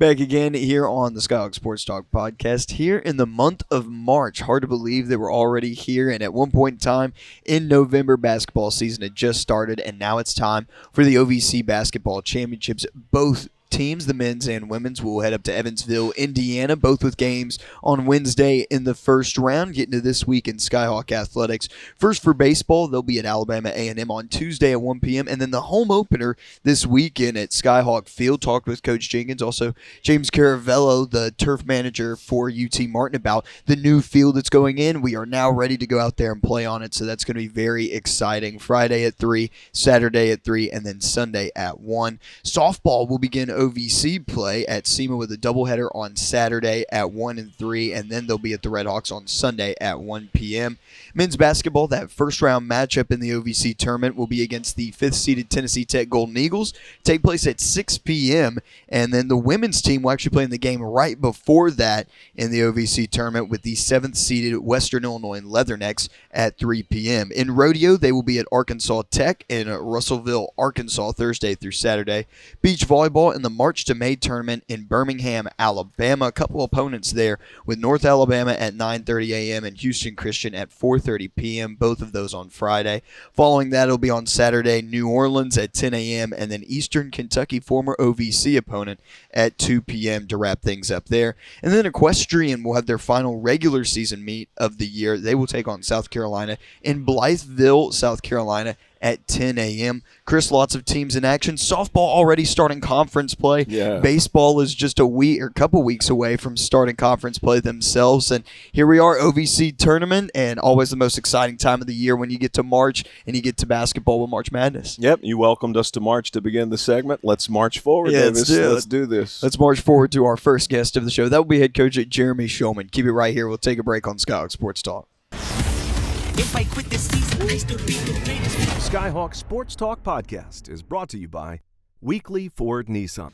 Back again here on the Skyhawk Sports Talk podcast here in the month of March. Hard to believe that we're already here, and at one point in time in November, basketball season had just started, and now it's time for the OVC Basketball Championships. Both teams, the men's and women's, will head up to Evansville, Indiana, both with games on Wednesday in the first round. Getting to this week in Skyhawk Athletics. First for baseball, they'll be at Alabama A&M on Tuesday at 1 p.m. And then the home opener this weekend at Skyhawk Field. Talked with Coach Jenkins, also James Caravello, the turf manager for UT Martin, about the new field that's going in. We are now ready to go out there and play on it, so that's going to be very exciting. Friday at 3, Saturday at 3, and then Sunday at 1. Softball will begin OVC play at SEMA with a doubleheader on Saturday at 1 and 3, and then they'll be at the Red Hawks on Sunday at 1 p.m. Men's basketball, that first-round matchup in the OVC tournament will be against the 5th-seeded Tennessee Tech Golden Eagles. Take place at 6 p.m., and then the women's team will actually play in the game right before that in the OVC tournament with the 7th-seeded Western Illinois Leathernecks at 3 p.m. In Rodeo, they will be at Arkansas Tech in Russellville, Arkansas, Thursday through Saturday. Beach volleyball in the March to May tournament in Birmingham, Alabama. A couple opponents there with North Alabama at 9:30 a.m. and Houston Christian at 4:30 p.m. Both of those on Friday. Following that, it'll be on Saturday, New Orleans at 10 a.m. and then Eastern Kentucky, former OVC opponent, at 2 p.m. to wrap things up there. And then Equestrian will have their final regular season meet of the year. They will take on South Carolina in Blytheville, South Carolina, at 10 a.m. Chris, lots of teams in action. Softball already starting conference play. Yeah. Baseball is just a week or couple weeks away from starting conference play themselves. And here we are, OVC tournament, and always the most exciting time of the year when you get to March and you get to basketball with March Madness. Yep, you welcomed us to March to begin the segment. Let's march forward, Yeah, Davis. Let's do this. Let's march forward to our first guest of the show. That will be head coach Jeremy Shulman. Keep it right here. We'll take a break on Skyhawk Sports Talk. If I quit this season, I still be the greatest. Skyhawk Sports Talk podcast is brought to you by Weekly Ford Nissan.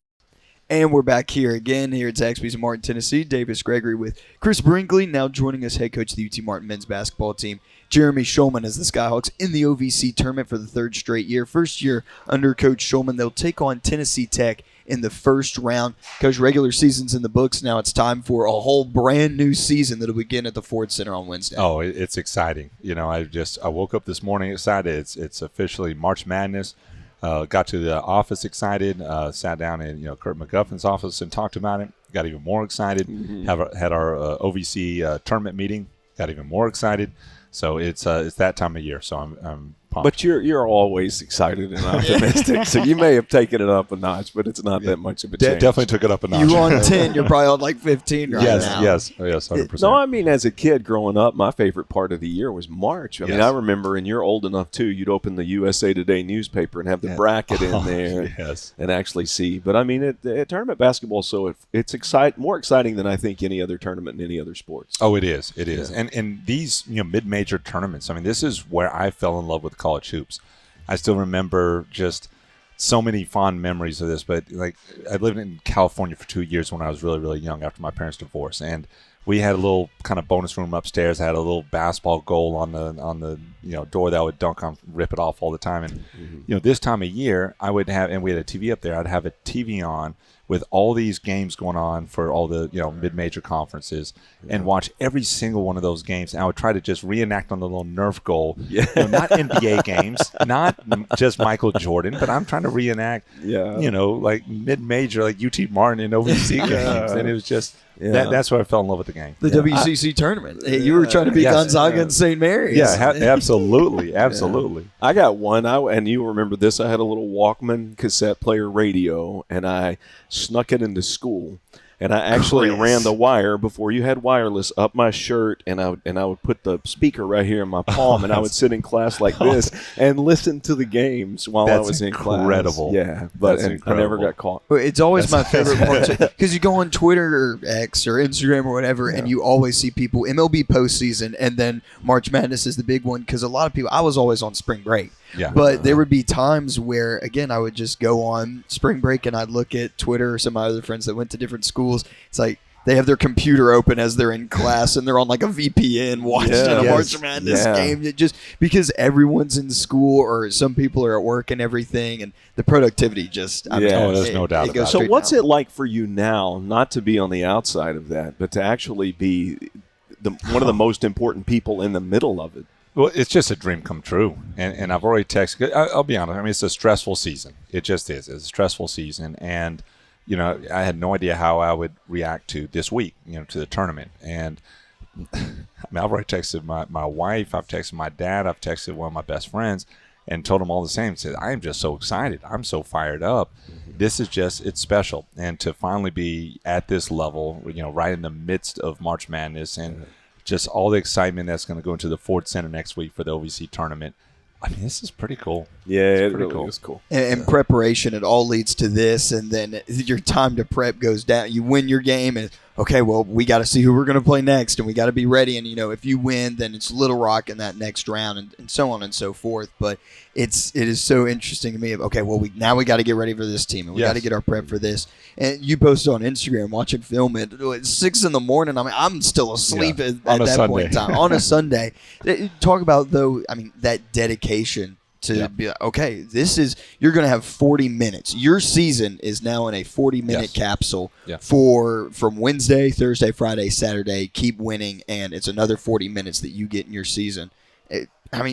And we're back here again, here at Zaxby's in Martin, Tennessee. Davis Gregory with Chris Brinkley, now joining us, head coach of the UT Martin men's basketball team. Jeremy Shulman as the Skyhawks in the OVC tournament for the third straight year. First year under Coach Shulman, they'll take on Tennessee Tech in the first round. Coach, regular season's in the books. Now it's time for a whole brand new season that'll begin at the Ford Center on Wednesday. Oh, it's exciting. You know, I woke up this morning excited. It's officially March Madness. Got to the office excited. Sat down in Kurt McGuffin's office and talked about it. Got even more excited. Had our OVC tournament meeting. Got even more excited. So it's that time of year. So I'm pumped. But you're always excited and optimistic, so you may have taken it up a notch, but it's not that much of a change. Definitely took it up a notch. You on 10, you're probably on like 15 right now. Yes, 100%. No, I mean, as a kid growing up, my favorite part of the year was March. I mean, I remember, and you're old enough too, you'd open the USA Today newspaper and have the bracket in there and actually see. But I mean, tournament basketball, so it's more exciting than I think any other tournament in any other sports. Oh, it is. It is. Yeah. And these mid-major tournaments, I mean, this is where I fell in love with college hoops. I still remember just so many fond memories of this, but like I lived in California for 2 years when I was really, really young after my parents' divorce, and we had a little kind of bonus room upstairs. I had a little basketball goal on the door that I would dunk on, rip it off all the time. And this time of year, I would have, and we had a TV up there. I'd have a TV on with all these games going on for all the mid-major conferences, and watch every single one of those games. And I would try to just reenact on the little Nerf goal, not NBA games, not just Michael Jordan, but I'm trying to reenact, like mid-major, like UT Martin and OVC games, and it was just. Yeah. That's where I fell in love with the game. The WCC tournament. You were trying to beat Gonzaga and St. Mary's. Yeah, absolutely. Absolutely. I got one, and you remember this. I had a little Walkman cassette player radio, and I snuck it into school. And I actually ran the wire before you had wireless up my shirt, and I would put the speaker right here in my palm, and I would sit in class like this and listen to the games while I was in class. Incredible. Yeah, but I never got caught. It's always my favorite part because you go on Twitter or X or Instagram or whatever, and you always see people MLB postseason, and then March Madness is the big one because a lot of people. I was always on spring break. Yeah. But there would be times where, again, I would just go on spring break and I'd look at Twitter or some of my other friends that went to different schools. It's like, they have their computer open as they're in class and they're on like a VPN watching a March Madness game. It just because everyone's in school or some people are at work and everything, and the productivity just there's no doubt about it. So what's it like for you now, not to be on the outside of that, but to actually be one of the most important people in the middle of it? Well, it's just a dream come true, and I've already texted. I'll be honest. I mean, it's a stressful season. It just is. It's a stressful season, and I had no idea how I would react to this week, to the tournament. And I mean, I've already texted my wife. I've texted my dad. I've texted one of my best friends, and told them all the same. Said, I am just so excited. I'm so fired up. This is it's special, and to finally be at this level, right in the midst of March Madness and. Just all the excitement that's going to go into the Ford Center next week for the OVC tournament. I mean, this is pretty cool. Yeah, it really is cool. And preparation, it all leads to this, and then your time to prep goes down. You win your game, and okay, well, we got to see who we're going to play next, and we got to be ready. And if you win, then it's Little Rock in that next round, and so on and so forth. But it is so interesting to me. Okay, well, we got to get ready for this team, and we got to get our prep for this. And you posted on Instagram watching film at 6 in the morning. I mean, I'm still asleep at that point in time on a Sunday. Talk about that dedication. To be like, okay, you're going to have 40 minutes. Your season is now in a 40-minute capsule from Wednesday, Thursday, Friday, Saturday. Keep winning, and it's another 40 minutes that you get in your season.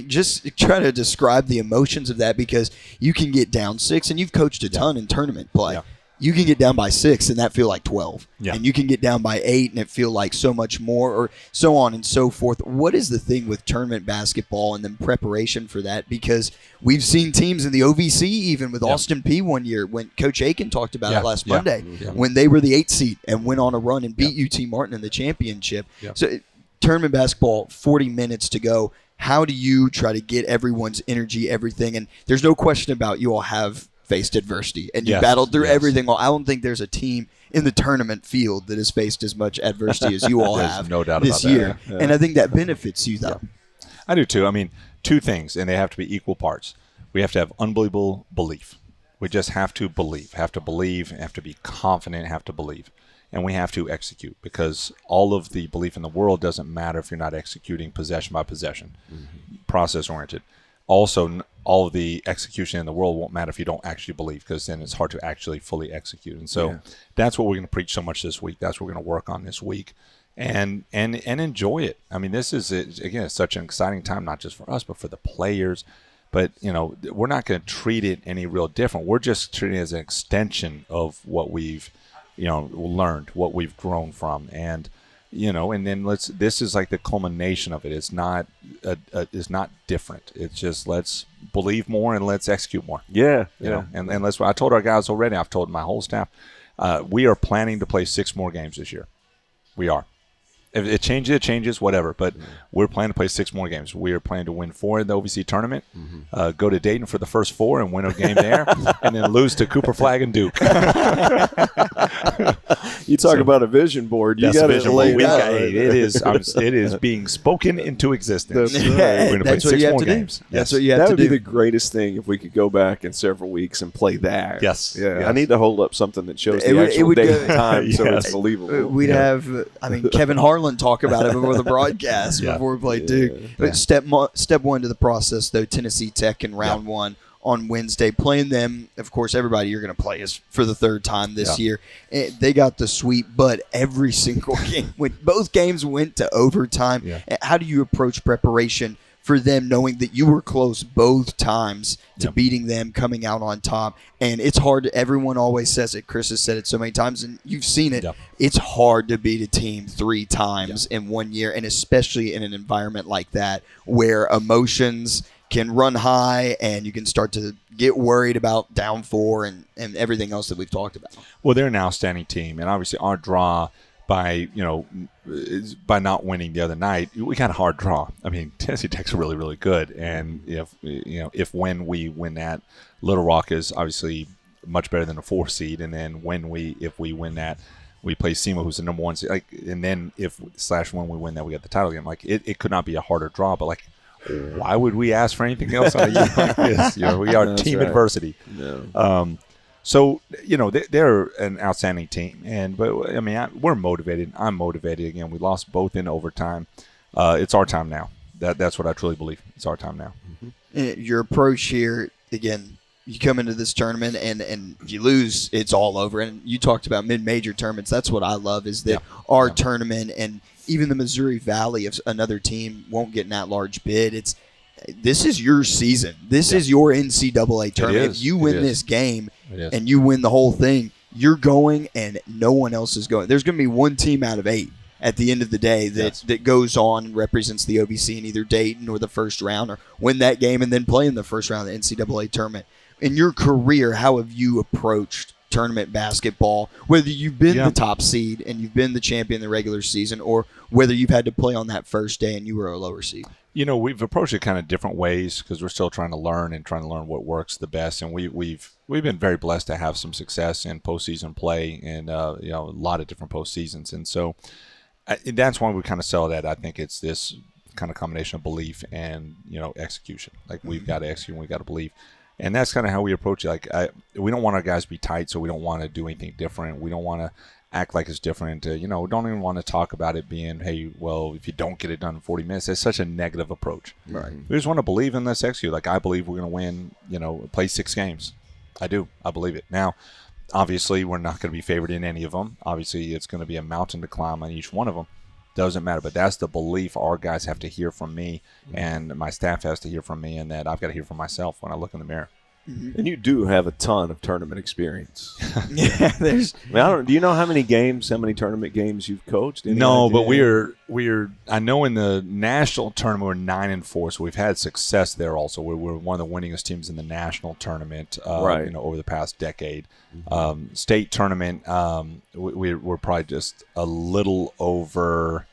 Just try to describe the emotions of that, because you can get down 6, and you've coached a ton in tournament play. Yeah. You can get down by 6 and that feel like 12. Yeah. And you can get down by 8 and it feel like so much more, or so on and so forth. What is the thing with tournament basketball and then preparation for that? Because we've seen teams in the OVC, even with Austin P one year, when Coach Aiken talked about it last Monday, when they were the 8th seed and went on a run and beat UT Martin in the championship. Yeah. So tournament basketball, 40 minutes to go. How do you try to get everyone's energy, everything? And there's no question about you all have faced adversity and you battled through everything. I don't think there's a team in the tournament field that has faced as much adversity as you all have no doubt this about year. That. And I think that benefits you, though. Yeah. I do, too. I mean, 2 things, and they have to be equal parts. We have to have unbelievable belief. We just have to believe, have to be confident, have to believe. And we have to execute, because all of the belief in the world doesn't matter if you're not executing possession by possession, process-oriented. Also, all of the execution in the world won't matter if you don't actually believe, because then it's hard to actually fully execute. And so that's what we're going to preach so much this week. That's what we're going to work on this week, and enjoy it. I mean, this is, again, it's such an exciting time, not just for us, but for the players. But, we're not going to treat it any real different. We're just treating it as an extension of what we've, learned, what we've grown from. And, and then this is like the culmination of it. It's not different. It's just, let's believe more and let's execute more. Yeah. And I told our guys already, I've told my whole staff, we are planning to play 6 more games this year. We are. If it changes, whatever. But we're planning to play 6 more games. We are planning to win 4 in the OVC tournament, go to Dayton for the first 4 and win a game there, and then lose to Cooper Flag and Duke. You talk about a vision board. You got to lay it out. It is being spoken into existence. That's right. We're going to play 6 more games. That's what you have to do. That would be the greatest thing if we could go back in several weeks and play that. Yes. Yeah. Yes. I need to hold up something that shows the actual date and time so it's believable. We'd have, Kevin Harlan talk about it before the broadcast, before we play Duke. But step 1 to the process, though, Tennessee Tech in round 1 on Wednesday. Playing them, of course, everybody you're going to play is for the 3rd time this year. They got the sweep, but every single game, when both games went to overtime, how do you approach preparation for them, knowing that you were close both times to beating them, coming out on top? And it's hard. Everyone always says it. Chris has said it so many times, and you've seen it. It's hard to beat a team 3 times in 1 year, and especially in an environment like that where emotions can run high and you can start to get worried about down 4 and everything else that we've talked about. Well, they're an outstanding team, and obviously our draw by not winning the other night, we got a hard draw. I mean, Tennessee Tech's really, really good, and if when we win that, Little Rock is obviously much better than a 4 seed, and then if we win that, we play SEMA, who's the number 1 seed. And then when we win that, we get the title game. It could not be a harder draw, but why would we ask for anything else on a year like this? We are team adversity. No. So, they're an outstanding team. But we're motivated. I'm motivated. Again, we lost both in overtime. It's our time now. That's what I truly believe. It's our time now. Your approach here, again, you come into this tournament and you lose, it's all over. And you talked about mid-major tournaments. That's what I love is that our tournament and even the Missouri Valley, if another team won't get an at-large bid, this is your season. This is your NCAA tournament. If you win this game and you win the whole thing, you're going and no one else is going. There's going to be one team out of 8 at the end of the day that goes on and represents the OVC in either Dayton or the first round or win that game and then play in the first round of the NCAA tournament. In your career, how have you approached tournament basketball, whether you've been the top seed and you've been the champion in the regular season or whether you've had to play on that first day and you were a lower seed? We've approached it kind of different ways because we're still trying to learn what works the best. And we've been very blessed to have some success in postseason play and a lot of different postseasons. And so that's why we kind of sell that. I think it's this kind of combination of belief and execution. Like we've got to execute and we've got to believe. And that's kind of how we approach it. Like we don't want our guys to be tight, so we don't want to do anything different. We don't want to act like it's different. We don't even want to talk about it being, hey, well, if you don't get it done in 40 minutes, it's such a negative approach. Right. We just want to believe and let's execute. Like I believe we're going to win, play 6 games. I do. I believe it. Now, obviously, we're not going to be favored in any of them. Obviously, it's going to be a mountain to climb on each one of them. Doesn't matter, but that's the belief our guys have to hear from me and my staff has to hear from me, and that I've got to hear from myself when I look in the mirror. And you do have a ton of tournament experience. Do you know how many tournament games you've coached? No, but we're. I know in the national tournament we're 9-4, so we've had success there. Also, we're one of the winningest teams in the national tournament. Over the past decade. State tournament, we're probably just a little over.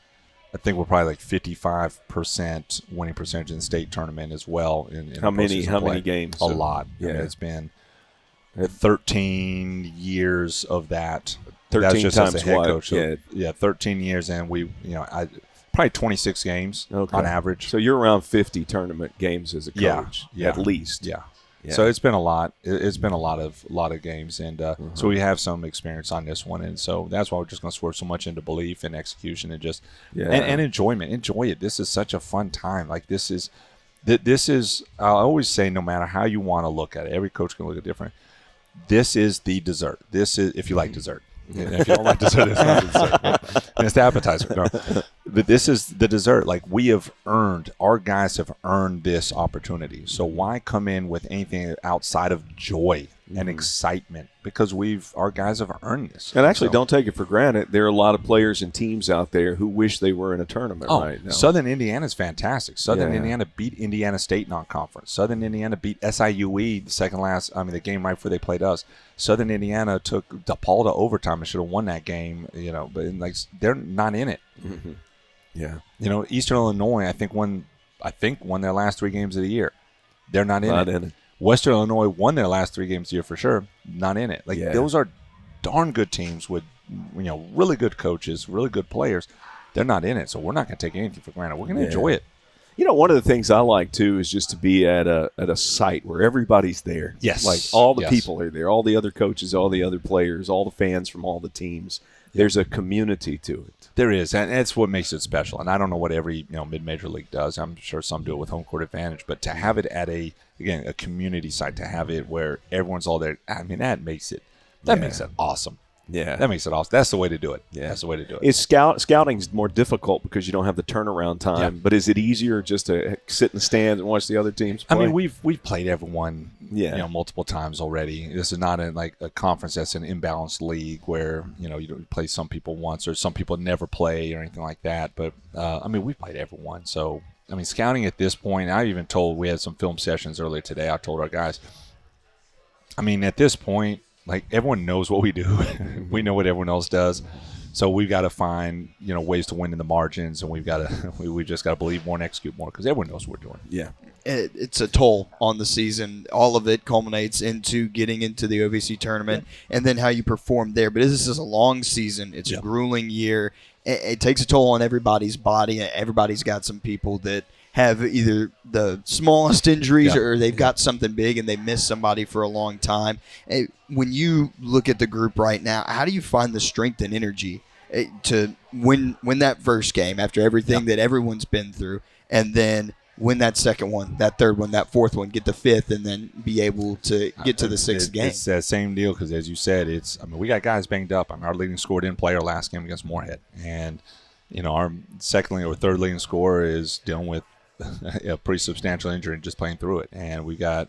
I think we're probably like 55% winning percentage in the state tournament as well. How many games? A lot. Yeah. It's been 13 years of that. 13 That's just times as a head what? coach. So, 13 years, and probably 26 games on average. So you're around 50 tournament games as a coach, at least. Yeah. So it's been a lot. It's been a lot of games, and so we have some experience on this one, and so that's why we're just going to swerve so much into belief and execution and just and enjoyment. Enjoy it. This is such a fun time. Like this is. I always say, no matter how you want to look at it, every coach can look at it different. This is the dessert. This is if you like dessert. If you don't like dessert, it's not dessert. And it's the appetizer. No. But this is the dessert. Like our guys have earned this opportunity. So why come in with anything outside of joy and excitement? Because our guys have earned this. And actually, don't take it for granted. There are a lot of players and teams out there who wish they were in a tournament right now. Southern Indiana is fantastic. Southern Indiana beat Indiana State non-conference. Southern Indiana beat SIUE the game right before they played us. Southern Indiana took DePaul to overtime and should have won that game. But they're not in it. Mm-hmm. Yeah. Eastern Illinois, I think won their last 3 games of the year. They're not in it. Western Illinois won their last 3 games of the year for sure. Not in it. Those are darn good teams with really good coaches, really good players. They're not in it, so we're not going to take anything for granted. We're going to enjoy it. One of the things I like too is just to be at a site where everybody's there. Yes. Like all the people are there, all the other coaches, all the other players, all the fans from all the teams. There's a community to it. There is, and that's what makes it special. And I don't know what every mid-major league does. I'm sure some do it with home court advantage, but to have it at a community site, to have it where everyone's all there, that makes it awesome. Yeah, that makes it awesome. That's the way to do it. Yeah, that's the way to do it. Scouting's more difficult because you don't have the turnaround time. Yeah. But is it easier just to sit in the stands and watch the other teams play? We've played everyone, multiple times already. This is not a conference that's an imbalanced league where you play some people once or some people never play or anything like that. But we've played everyone. So scouting at this point, we had some film sessions earlier today. I told our guys, at this point, everyone knows what we do. We know what everyone else does. So we've got to find, ways to win in the margins, and we've just got to believe more and execute more because everyone knows what we're doing. Yeah. It's a toll on the season. All of it culminates into getting into the OVC tournament and then how you perform there. But this is a long season. It's a grueling year. It takes a toll on everybody's body. Everybody's got some people that have either the smallest injuries Yeah. or they've got something big and they miss somebody for a long time. When you look at the group right now, how do you find the strength and energy to win that first game after everything that everyone's been through, and then win that second one, that third one, that fourth one, get the fifth, and then be able to get to the sixth game? It's that same deal because, as you said, we got guys banged up. Our leading scorer didn't play our last game against Moorhead, and our second or third leading scorer is dealing with a pretty substantial injury and just playing through it. And we got,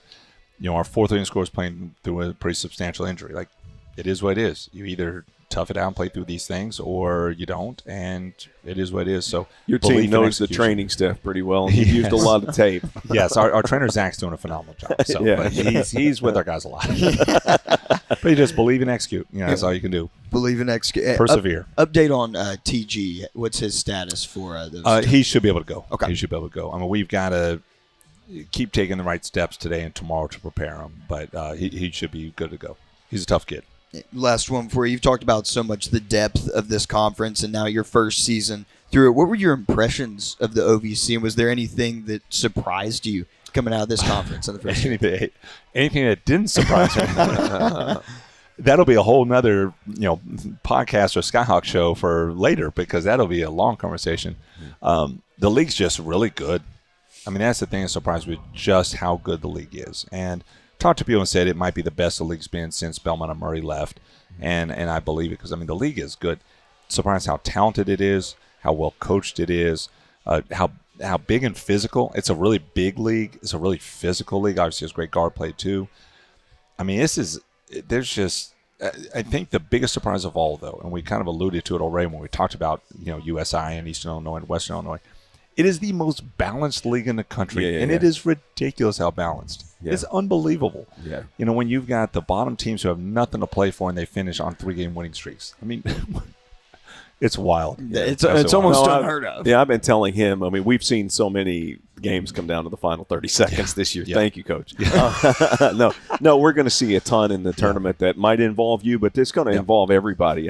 our fourth leading scorer is playing through a pretty substantial injury. Like, it is what it is. You either tough it out and play through these things, or you don't, and it is what it is. So your team knows the training staff pretty well, and you've used a lot of tape. Yes, our trainer Zach's doing a phenomenal job. So but he's with our guys a lot. But you just believe and execute. That's all you can do. Believe and execute. Persevere. Update on TG. What's his status for those? He should be able to go. Okay. He should be able to go. We've got to keep taking the right steps today and tomorrow to prepare him, but he should be good to go. He's a tough kid. Last one for you. You've talked about so much the depth of this conference and now your first season through it. What were your impressions of the OVC, and was there anything that surprised you coming out of this conference in the first year? Anything that didn't surprise me. That'll be a whole nother podcast or Skyhawk show for later, because that'll be a long conversation. The league's just really good. That's the thing that surprised me, just how good the league is. And talked to people and said it might be the best the league's been since Belmont and Murray left, and I believe it, because the league is good. Surprised how talented it is, how well coached it is, how big and physical. It's a really big league. It's a really physical league. Obviously, there's great guard play too. I think the biggest surprise of all, though, and we kind of alluded to it already when we talked about USI and Eastern Illinois and Western Illinois. It is the most balanced league in the country, and it is ridiculous how balanced. Yeah. It's unbelievable. Yeah. When you've got the bottom teams who have nothing to play for and they finish on 3-game winning streaks. It's wild. It's almost unheard of. Yeah, I've been telling him. We've seen so many games come down to the final 30 seconds this year. Yeah. Thank you, Coach. No, we're going to see a ton in the tournament that might involve you, but it's going to involve everybody.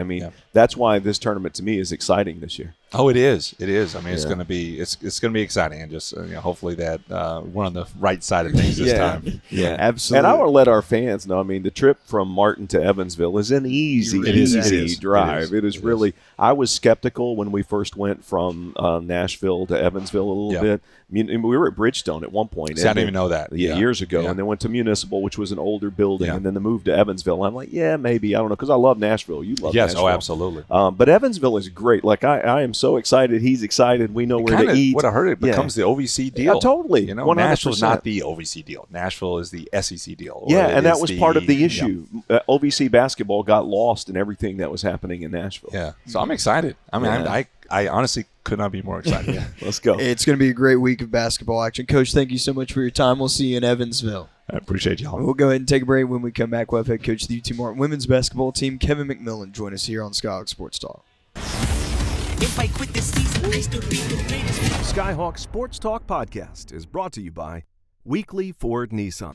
That's why this tournament to me is exciting this year. Oh, it is. It is. It's going to be exciting, and just hopefully that we're on the right side of things this time. Yeah, absolutely. And I want to let our fans know. The trip from Martin to Evansville is an easy drive. It is really. I was skeptical when we first went from Nashville to Evansville a little bit. We were at Bridgestone at one point. I didn't even know that. Years ago, and then went to Municipal, which was an older building, and then the move to Evansville. I'm like, maybe, I don't know, because I love Nashville. You love Nashville. Yes, oh, absolutely. But Evansville is great. Like, I am so excited. He's excited. We know where to eat. What I heard, it becomes the OVC deal. Totally. Nashville's not the OVC deal. Nashville is the SEC deal. And that was part of the issue. OVC basketball got lost in everything that was happening in Nashville. Yeah. So I'm excited. I honestly could not be more excited. Let's go. It's going to be a great week of basketball action. Coach, thank you so much for your time. We'll see you in Evansville. I appreciate y'all. We'll go ahead and take a break. When we come back, we'll have head coach of the UT Martin women's basketball team, Kevin McMillan, join us here on Skyhawk Sports Talk. If I quit this season, I still be the greatest. Skyhawk Sports Talk podcast is brought to you by Weekly Ford Nissan.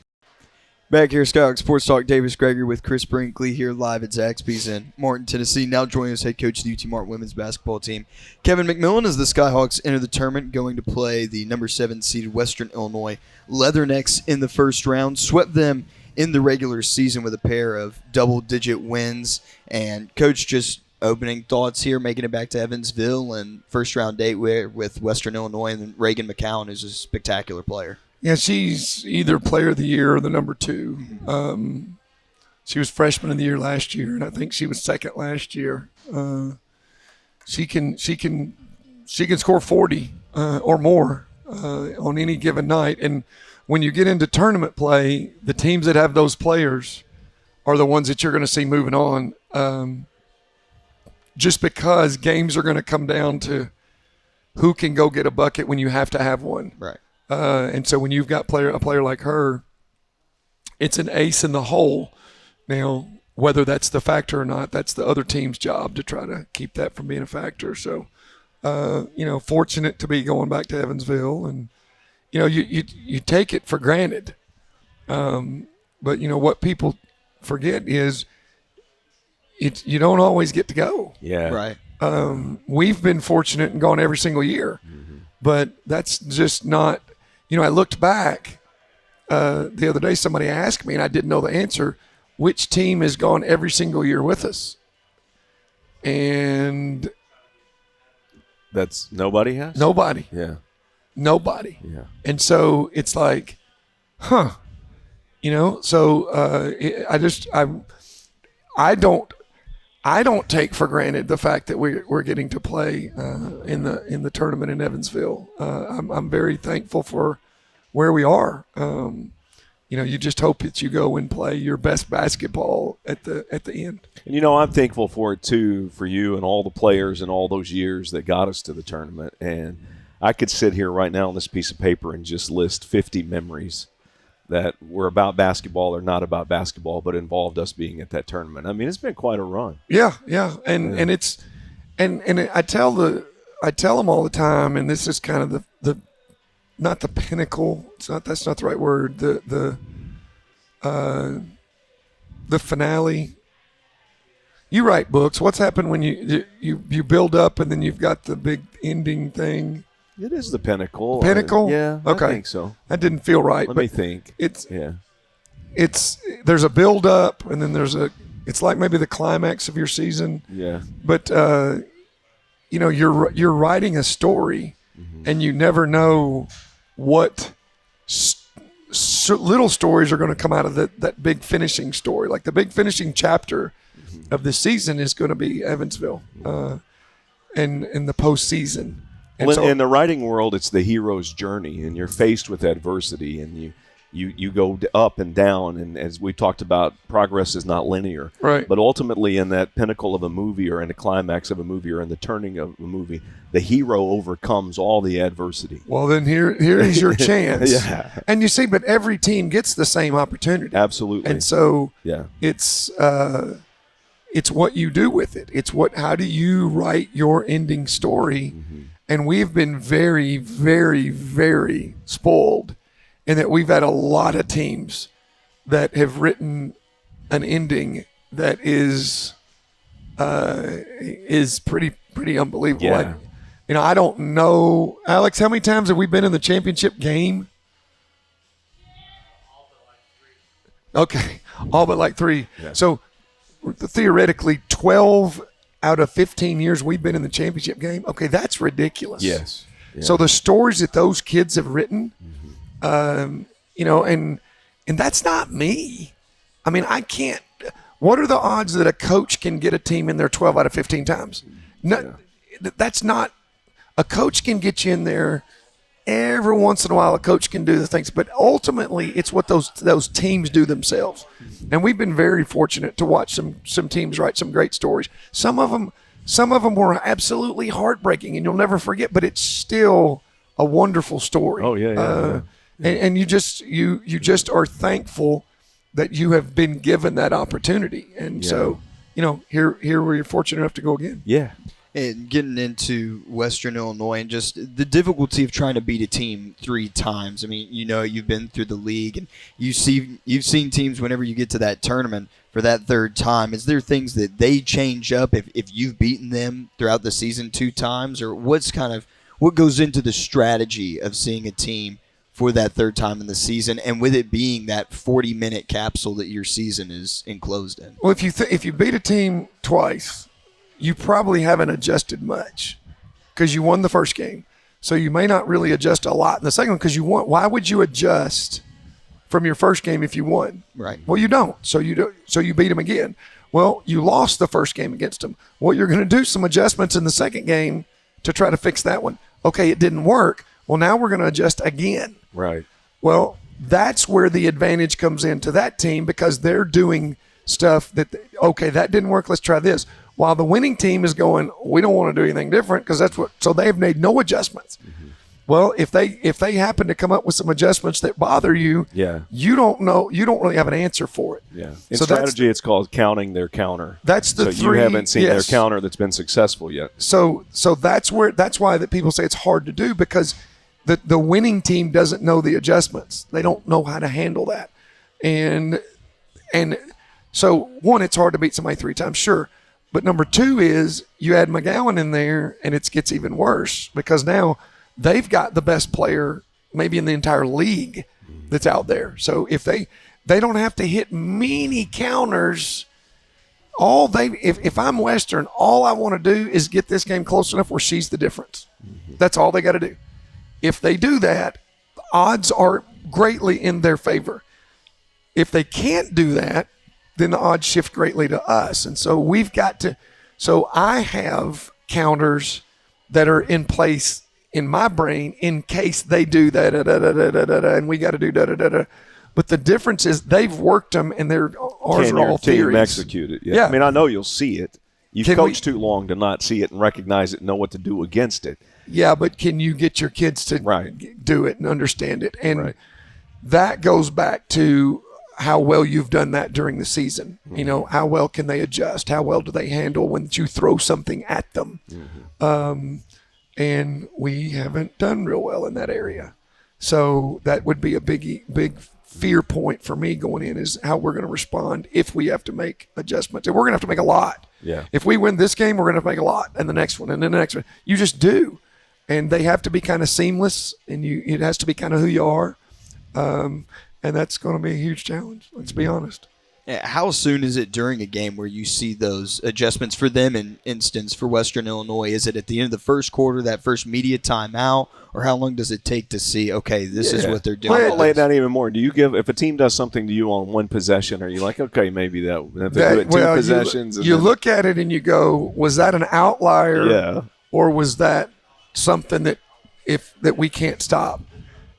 Back here, Skyhawk Sports Talk, Davis Gregory with Chris Brinkley here live at Zaxby's in Martin, Tennessee. Now joining us, head coach of the UT Martin women's basketball team, Kevin McMillan, as the Skyhawks enter the tournament, going to play the number 7 seeded Western Illinois Leathernecks in the first round. Swept them in the regular season with a pair of double-digit wins. And Coach, just opening thoughts here, making it back to Evansville and first-round date with Western Illinois, and then Reagan McCowan, who's a spectacular player. Yeah, she's either player of the year or the number 2. She was freshman of the year last year, and I think she was second last year. She can score 40 or more on any given night. And when you get into tournament play, the teams that have those players are the ones that you're going to see moving on. Just because games are going to come down to who can go get a bucket when you have to have one. Right. And so when you've got a player like her, it's an ace in the hole. Now, whether that's the factor or not, that's the other team's job to try to keep that from being a factor. So, fortunate to be going back to Evansville, and you take it for granted. But what people forget is you don't always get to go. Yeah. Right. We've been fortunate and gone every single year. but that's just not. I looked back the other day. Somebody asked me, and I didn't know the answer. Which team has gone every single year with us? And That's nobody has? nobody. Yeah. Nobody. Yeah. And so it's like, huh, so I don't take for granted the fact that we're getting to play in the tournament in Evansville. I'm very thankful for where we are. You just hope that you go and play your best basketball at the end. And I'm thankful for it too, for you and all the players and all those years that got us to the tournament. And I could sit here right now on this piece of paper and just list 50 memories that were about basketball or not about basketball, but involved us being at that tournament. I mean, it's been quite a run. Yeah, and it's and I tell them all the time, and this is kind of the not the pinnacle. That's not the right word. The finale. You write books. What's happened when you build up and then you've got the big ending thing? It is the pinnacle. Pinnacle? Yeah, okay. I think so. That didn't feel right. Let me think. It's there's a build up and then it's like maybe the climax of your season. Yeah. But you're writing a story, and you never know what little stories are going to come out of that big finishing story. Like the big finishing chapter of the season is going to be Evansville, and the postseason. Well, in the writing world, it's the hero's journey, and you're faced with adversity, and you go up and down, and as we talked about, progress is not linear. Right. But ultimately, in that pinnacle of a movie, or in the climax of a movie, or in the turning of a movie, the hero overcomes all the adversity. Well, then here is your chance. Yeah. And you see, but every team gets the same opportunity. Absolutely. And so yeah, it's what you do with it. How do you write your ending story? And we've been very, very, very spoiled in that we've had a lot of teams that have written an ending that is pretty unbelievable. Yeah. I don't know, Alex, how many times have we been in the championship game? Okay, all but like 3. Yeah. So theoretically, 12 out of 15 years we've been in the championship game. Okay, that's ridiculous. Yes. Yeah. So the stories that those kids have written, and that's not me. I mean, I can't. What are the odds that a coach can get a team in there 12 out of 15 times? No, that's not. A coach can get you in there every once in a while. A coach can do the things, but ultimately, it's what those teams do themselves. And we've been very fortunate to watch some teams write some great stories. Some of them were absolutely heartbreaking, and you'll never forget. But it's still a wonderful story. Oh yeah. And you just are thankful that you have been given that opportunity. And so, here we're fortunate enough to go again. Yeah. And getting into Western Illinois and just the difficulty of trying to beat a team 3 times. I mean, you've been through the league and you've seen teams whenever you get to that tournament for that 3rd time. Is there things that they change up if you've beaten them throughout the season 2 times, or what goes into the strategy of seeing a team for that 3rd time in the season, and with it being that 40-minute capsule that your season is enclosed in? Well, if you beat a team twice, you probably haven't adjusted much because you won the first game. So you may not really adjust a lot in the second one because you won. Why would you adjust from your first game if you won? Right. Well, you don't. So you beat them again. Well, you lost the first game against them. Well, you're going to do some adjustments in the second game to try to fix that one. Okay, it didn't work. Well, now we're going to adjust again. Right. Well, that's where the advantage comes into that team because they're doing stuff that, okay, that didn't work. Let's try this. While the winning team is going, we don't want to do anything different because so they've made no adjustments. Mm-hmm. Well, if they happen to come up with some adjustments that bother you, you don't really have an answer for it. Yeah. In strategy, it's called counting their counter. That's the so you haven't seen their counter that's been successful yet. So that's why that people say it's hard to do because the winning team doesn't know the adjustments. They don't know how to handle that. And so one, it's hard to beat somebody 3 times, sure. But number 2 is you add McGowan in there, and it gets even worse because now they've got the best player maybe in the entire league that's out there. So if they don't have to hit many counters, if I'm Western, all I want to do is get this game close enough where she's the difference. That's all they got to do. If they do that, the odds are greatly in their favor. If they can't do that, then the odds shift greatly to us. And so we've got to – so I have counters that are in place in my brain in case they do that, and we got to do da-da-da-da. But the difference is they've worked them, and ours are all theories. Team execute it. Yeah. I mean, I know you'll see it. You've coached too long to not see it and recognize it and know what to do against it. Yeah, but can you get your kids to do it and understand it? And that goes back to how well you've done that during the season. You know, how well can they adjust? How well do they handle when you throw something at them? And we haven't done real well in that area. So that would be a big fear point for me going in, is how we're going to respond if we have to make adjustments. And we're going to have to make a lot. Yeah. If we win this game, we're going to have to make a lot, and the next one, and then the next one. You just do. And they have to be kind of seamless, and it has to be kind of who you are. And that's going to be a huge challenge, let's be honest. How soon is it during a game where you see those adjustments for them, in instance, for Western Illinois? Is it at the end of the first quarter, that first media timeout, or how long does it take to see, okay, this is what they're doing? I'll lay it down even more. Do you if a team does something to you on one possession, are you like, okay, maybe if they do it two possessions? You look at it and you go, was that an outlier? Yeah. Or was that something that we can't stop?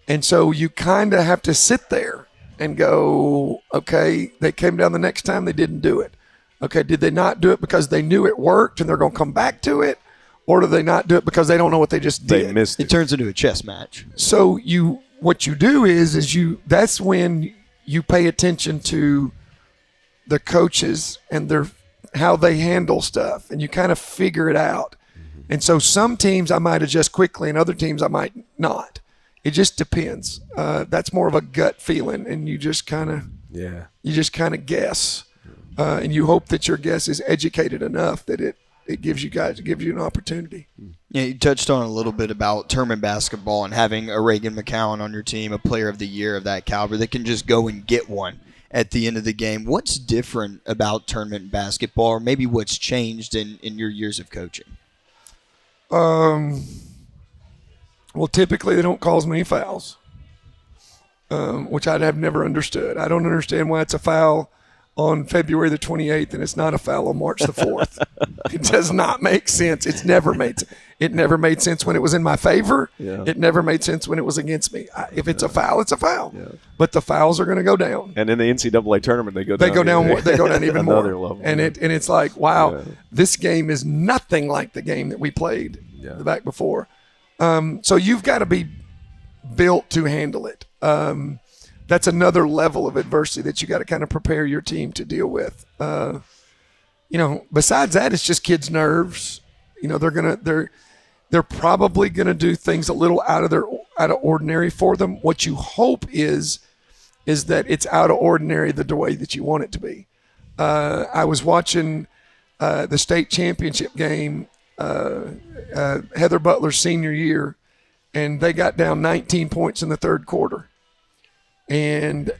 And so you kind of have to sit there and go, okay, they came down the next time, they didn't do it. Okay, did they not do it because they knew it worked and they're going to come back to it? Or do they not do it because they don't know what they just did? They missed it. It turns into a chess match. So what you do is that's when you pay attention to the coaches and how they handle stuff, and you kind of figure it out. And so some teams I might adjust quickly, and other teams I might not. It just depends. That's more of a gut feeling, and you just kind of guess, and you hope that your guess is educated enough that it gives you an opportunity. Yeah, you touched on a little bit about tournament basketball and having a Reagan McMillan on your team, a player of the year of that caliber that can just go and get one at the end of the game. What's different about tournament basketball, or maybe what's changed in your years of coaching? Well, typically they don't call as many fouls, which I have never understood. I don't understand why it's a foul on February the 28th and it's not a foul on March the 4th. It does not make sense. It never made sense when it was in my favor. Yeah. It never made sense when it was against me. If it's a foul, it's a foul. Yeah. But the fouls are going to go down. And in the NCAA tournament, they go down even more. Another level. And it's like, wow, this game is nothing like the game that we played the back before. So you've got to be built to handle it. That's another level of adversity that you got to kind of prepare your team to deal with. Besides that, it's just kids' nerves. They're probably gonna do things a little out of ordinary for them. What you hope is that it's out of ordinary the way that you want it to be. I was watching the state championship game, Heather Butler's senior year, and they got down 19 points in the third quarter. And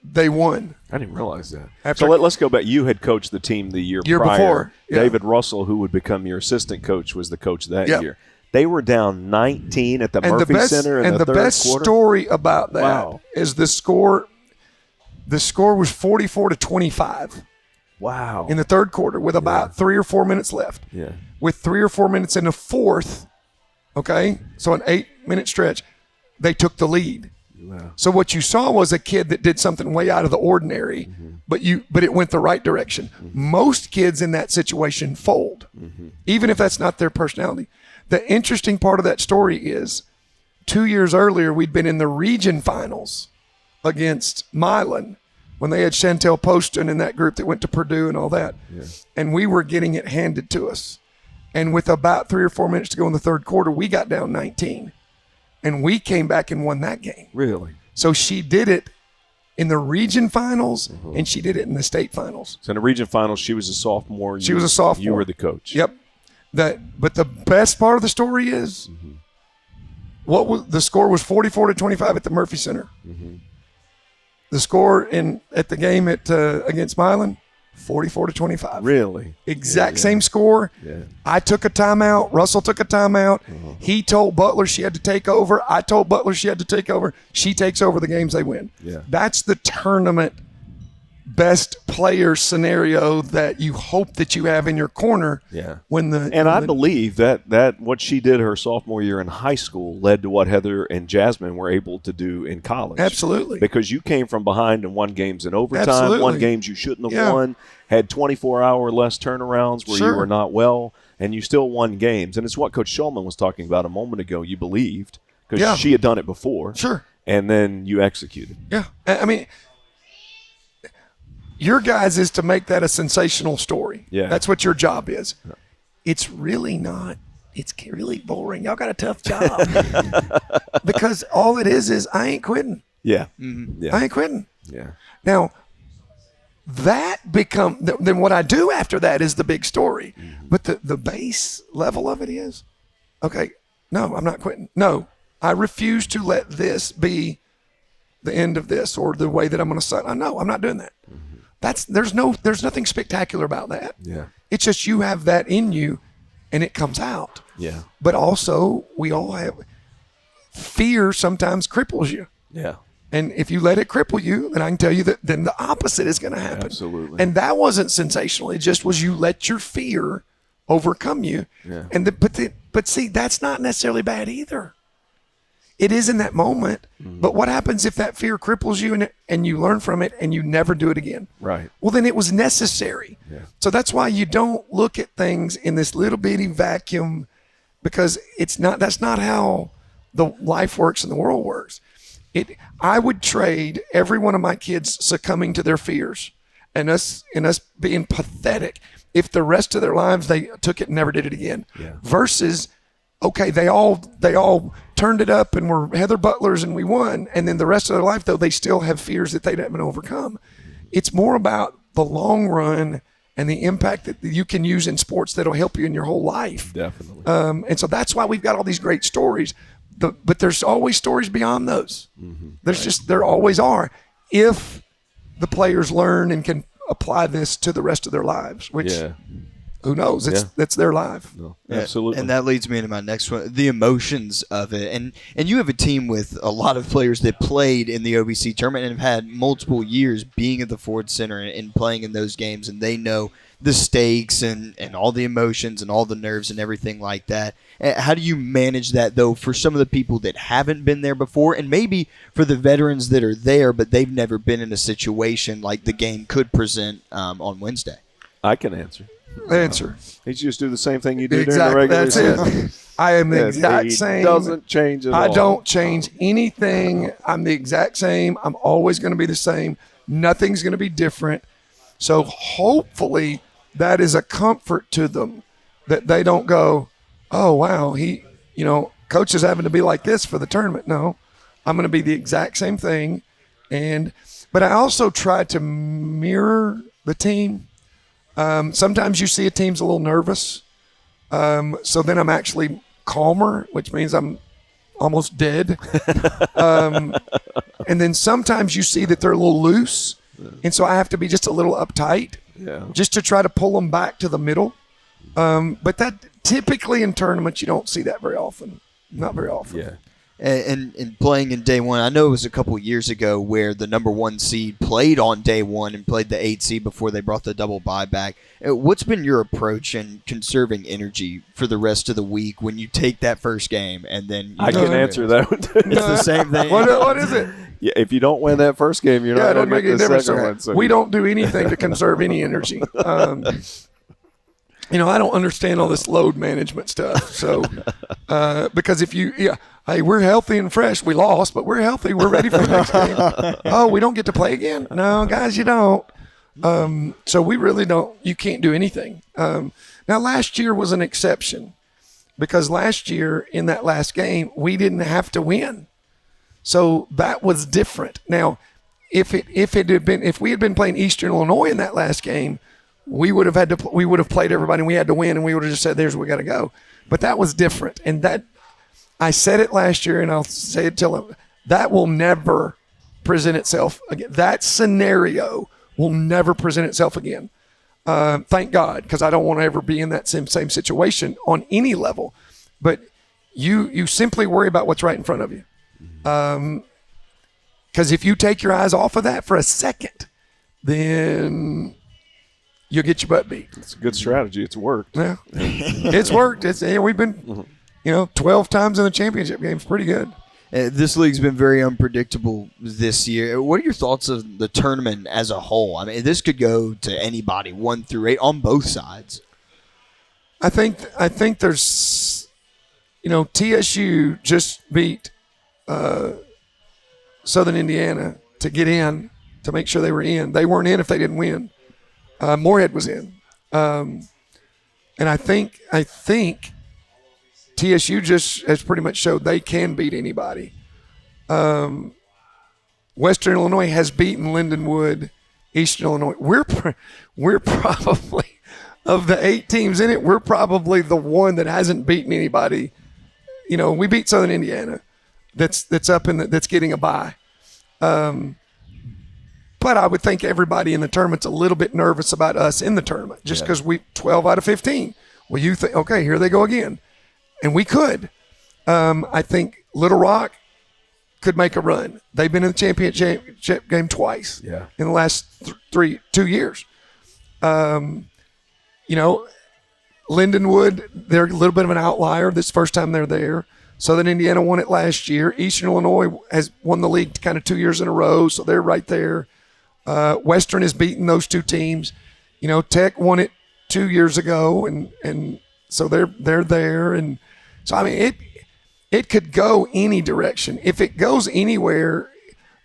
they won. I didn't realize that. So let's go back. You had coached the team the year prior. Before. Yeah. David Russell, who would become your assistant coach, was the coach that year. They were down 19 at the Murphy Center in the third quarter. And the best story about that is the score. The score was 44-25. Wow. In the third quarter with about 3 or 4 minutes left. Yeah. With 3 or 4 minutes in the fourth, okay, so an 8-minute stretch, they took the lead. Wow. So what you saw was a kid that did something way out of the ordinary, but it went the right direction. Most kids in that situation fold, even if that's not their personality. The interesting part of that story is 2 years earlier, we'd been in the region finals against Milan when they had Chantel Poston in that group that went to Purdue and all that. Yeah. And we were getting it handed to us. And with about 3 or 4 minutes to go in the third quarter, we got down 19. And we came back and won that game. Really? So she did it in the region finals, and she did it in the state finals. So in the region finals, she was a sophomore. She was a sophomore. You were the coach. Yep. But the best part of the story is the score was 44-25 at the Murphy Center. The score at the game against Milan, 44-25. Really? Exact same score. Yeah. I took a timeout. Russell took a timeout. He told Butler she had to take over. I told Butler she had to take over. She takes over the games, they win. Yeah. That's the tournament best player scenario that you hope that you have in your corner. Yeah. I believe that what she did her sophomore year in high school led to what Heather and Jasmine were able to do in college. Absolutely. Because you came from behind and won games in overtime, Absolutely. won games you shouldn't have won, had 24-hour less turnarounds where you were not well, and you still won games. And it's what Coach Shulman was talking about a moment ago. You believed because she had done it before. Sure. And then you executed. Yeah. I mean, your guys is to make that a sensational story. Yeah. That's what your job is. It's really not. It's really boring. Y'all got a tough job. Because all it is I ain't quitting. Yeah. I ain't quitting. Yeah. Now, then what I do after that is the big story. But the base level of it is, okay, no, I'm not quitting. No, I refuse to let this be the end of this or the way that I'm going to say. No, I'm not doing that. There's nothing spectacular about that. Yeah. It's just you have that in you and it comes out. Yeah. But also we all have fear sometimes cripples you. Yeah. And if you let it cripple you, then I can tell you that then the opposite is going to happen. Absolutely. And that wasn't sensational. It just was you let your fear overcome you. Yeah. But see, that's not necessarily bad either. It is in that moment. But what happens if that fear cripples you and you learn from it and you never do it again? Right. Well, then it was necessary. Yeah. So that's why you don't look at things in this little bitty vacuum because that's not how the life works and the world works. I would trade every one of my kids succumbing to their fears and us being pathetic if the rest of their lives they took it and never did it again. Yeah. Versus, okay, they all turned it up and were Heather Butlers and we won, and then the rest of their life though they still have fears that they haven't overcome. It's more about the long run and the impact that you can use in sports that'll help you in your whole life. Definitely. And so that's why we've got all these great stories. But there's always stories beyond those. There always are. If the players learn and can apply this to the rest of their lives, which who knows? That's their life. No, absolutely. And that leads me into my next one, the emotions of it. And you have a team with a lot of players that played in the OVC tournament and have had multiple years being at the Ford Center and playing in those games, and they know the stakes and all the emotions and all the nerves and everything like that. How do you manage that, though, for some of the people that haven't been there before, and maybe for the veterans that are there but they've never been in a situation like the game could present on Wednesday? I can answer. Mm-hmm. You just do the same thing you do during the regular season. That's it. I am the exact same. Doesn't change at all. I don't change anything. I'm the exact same. I'm always going to be the same. Nothing's going to be different. So hopefully that is a comfort to them that they don't go, oh, wow, coach is having to be like this for the tournament. No, I'm going to be the exact same thing. But I also try to mirror the team. Sometimes you see a team's a little nervous. So then I'm actually calmer, which means I'm almost dead. And then sometimes you see that they're a little loose. And so I have to be just a little uptight just to try to pull them back to the middle. But that typically in tournaments, you don't see that very often. Not very often. Yeah. And playing in day one, I know it was a couple years ago where the number 1 seed played on day one and played the 8 seed before they brought the double bye back. What's been your approach in conserving energy for the rest of the week when you take that first game and then I can answer that one. It's the same thing. What is it? Yeah, if you don't win that first game, you're not going to get the second one. So we don't do anything to conserve any energy. I don't understand all this load management stuff. So, because hey, we're healthy and fresh. We lost, but we're healthy. We're ready for the next game. Oh, we don't get to play again? No, guys, you don't. So we really don't. You can't do anything. Now, last year was an exception because last year in that last game, we didn't have to win. So that was different. Now, if we had been playing Eastern Illinois in that last game, we would have played everybody and we had to win, and we would have just said, there's where we got to go. But that was different. And that, I said it last year and I'll say it till that will never present itself again. That scenario will never present itself again. Thank God, because I don't want to ever be in that same situation on any level. But you simply worry about what's right in front of you. Because if you take your eyes off of that for a second, then you'll get your butt beat. It's a good strategy. It's worked. Yeah, it's worked. We've been, 12 times in the championship game. It's pretty good. This league's been very unpredictable this year. What are your thoughts of the tournament as a whole? I mean, this could go to anybody, 1 through 8, on both sides. I think there's, TSU just beat Southern Indiana to get in, to make sure they were in. They weren't in if they didn't win. Moorhead was in, and I think TSU just has pretty much showed they can beat anybody. Western Illinois has beaten Lindenwood, Eastern Illinois. We're probably, of the 8 teams in it, we're probably the one that hasn't beaten anybody. We beat Southern Indiana, that's up in that's getting a bye. But I would think everybody in the tournament's a little bit nervous about us in the tournament, just because we 12 out of 15. Well, you think, okay, here they go again. And we could. I think Little Rock could make a run. They've been in the championship game twice in the last 2 years. Lindenwood, they're a little bit of an outlier. This first time they're there. Southern Indiana won it last year. Eastern Illinois has won the league kind of 2 years in a row, so they're right there. Western has beaten those 2 teams. Tech won it 2 years ago, and so they're there. And so, I mean, it could go any direction. If it goes anywhere,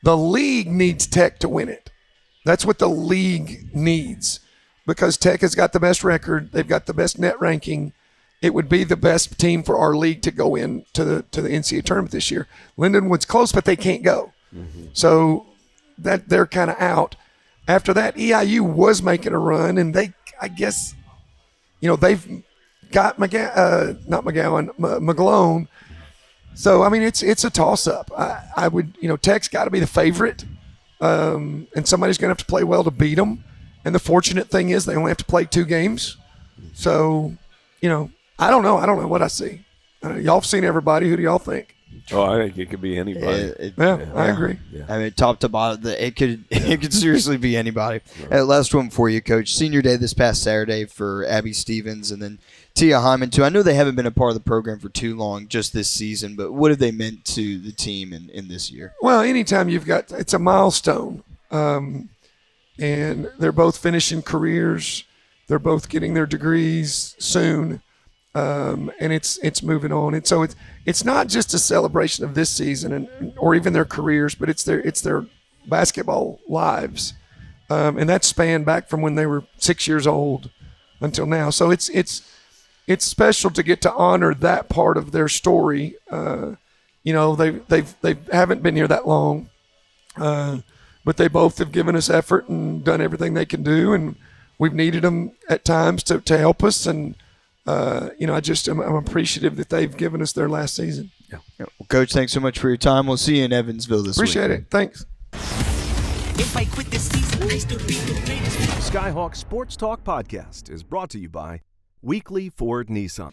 the league needs Tech to win it. That's what the league needs, because Tech has got the best record. They've got the best net ranking. It would be the best team for our league to go in to the NCAA tournament this year. Lindenwood's close, but they can't go. Mm-hmm. So that they're kind of out. After that, EIU was making a run, and they've got McGlown. So, I mean, it's a toss-up. I would, Tech's got to be the favorite, and somebody's going to have to play well to beat them. And the fortunate thing is they only have to play 2 games. So, I don't know. I don't know what I see. Y'all have seen everybody. Who do y'all think? Oh, I think it could be anybody. I agree. Yeah. I mean, top to bottom, it could seriously be anybody. Last one for you, Coach. Senior Day this past Saturday for Abby Stevens and then Tia Hyman, too. I know they haven't been a part of the program for too long just this season, but what have they meant to the team in this year? Well, anytime it's a milestone. And they're both finishing careers. They're both getting their degrees soon. And it's moving on. And so it's not just a celebration of this season or even their careers, but it's their basketball lives. And that spanned back from when they were 6 years old until now. So it's special to get to honor that part of their story. They haven't been here that long, but they both have given us effort and done everything they can do, and we've needed them at times to help us. And I'm appreciative that they've given us their last season. Yeah. Well, Coach, thanks so much for your time. We'll see you in Evansville this week. Appreciate it. Thanks. If I quit this season, I still be the greatest. Skyhawk Sports Talk Podcast is brought to you by Weekly Ford Nissan.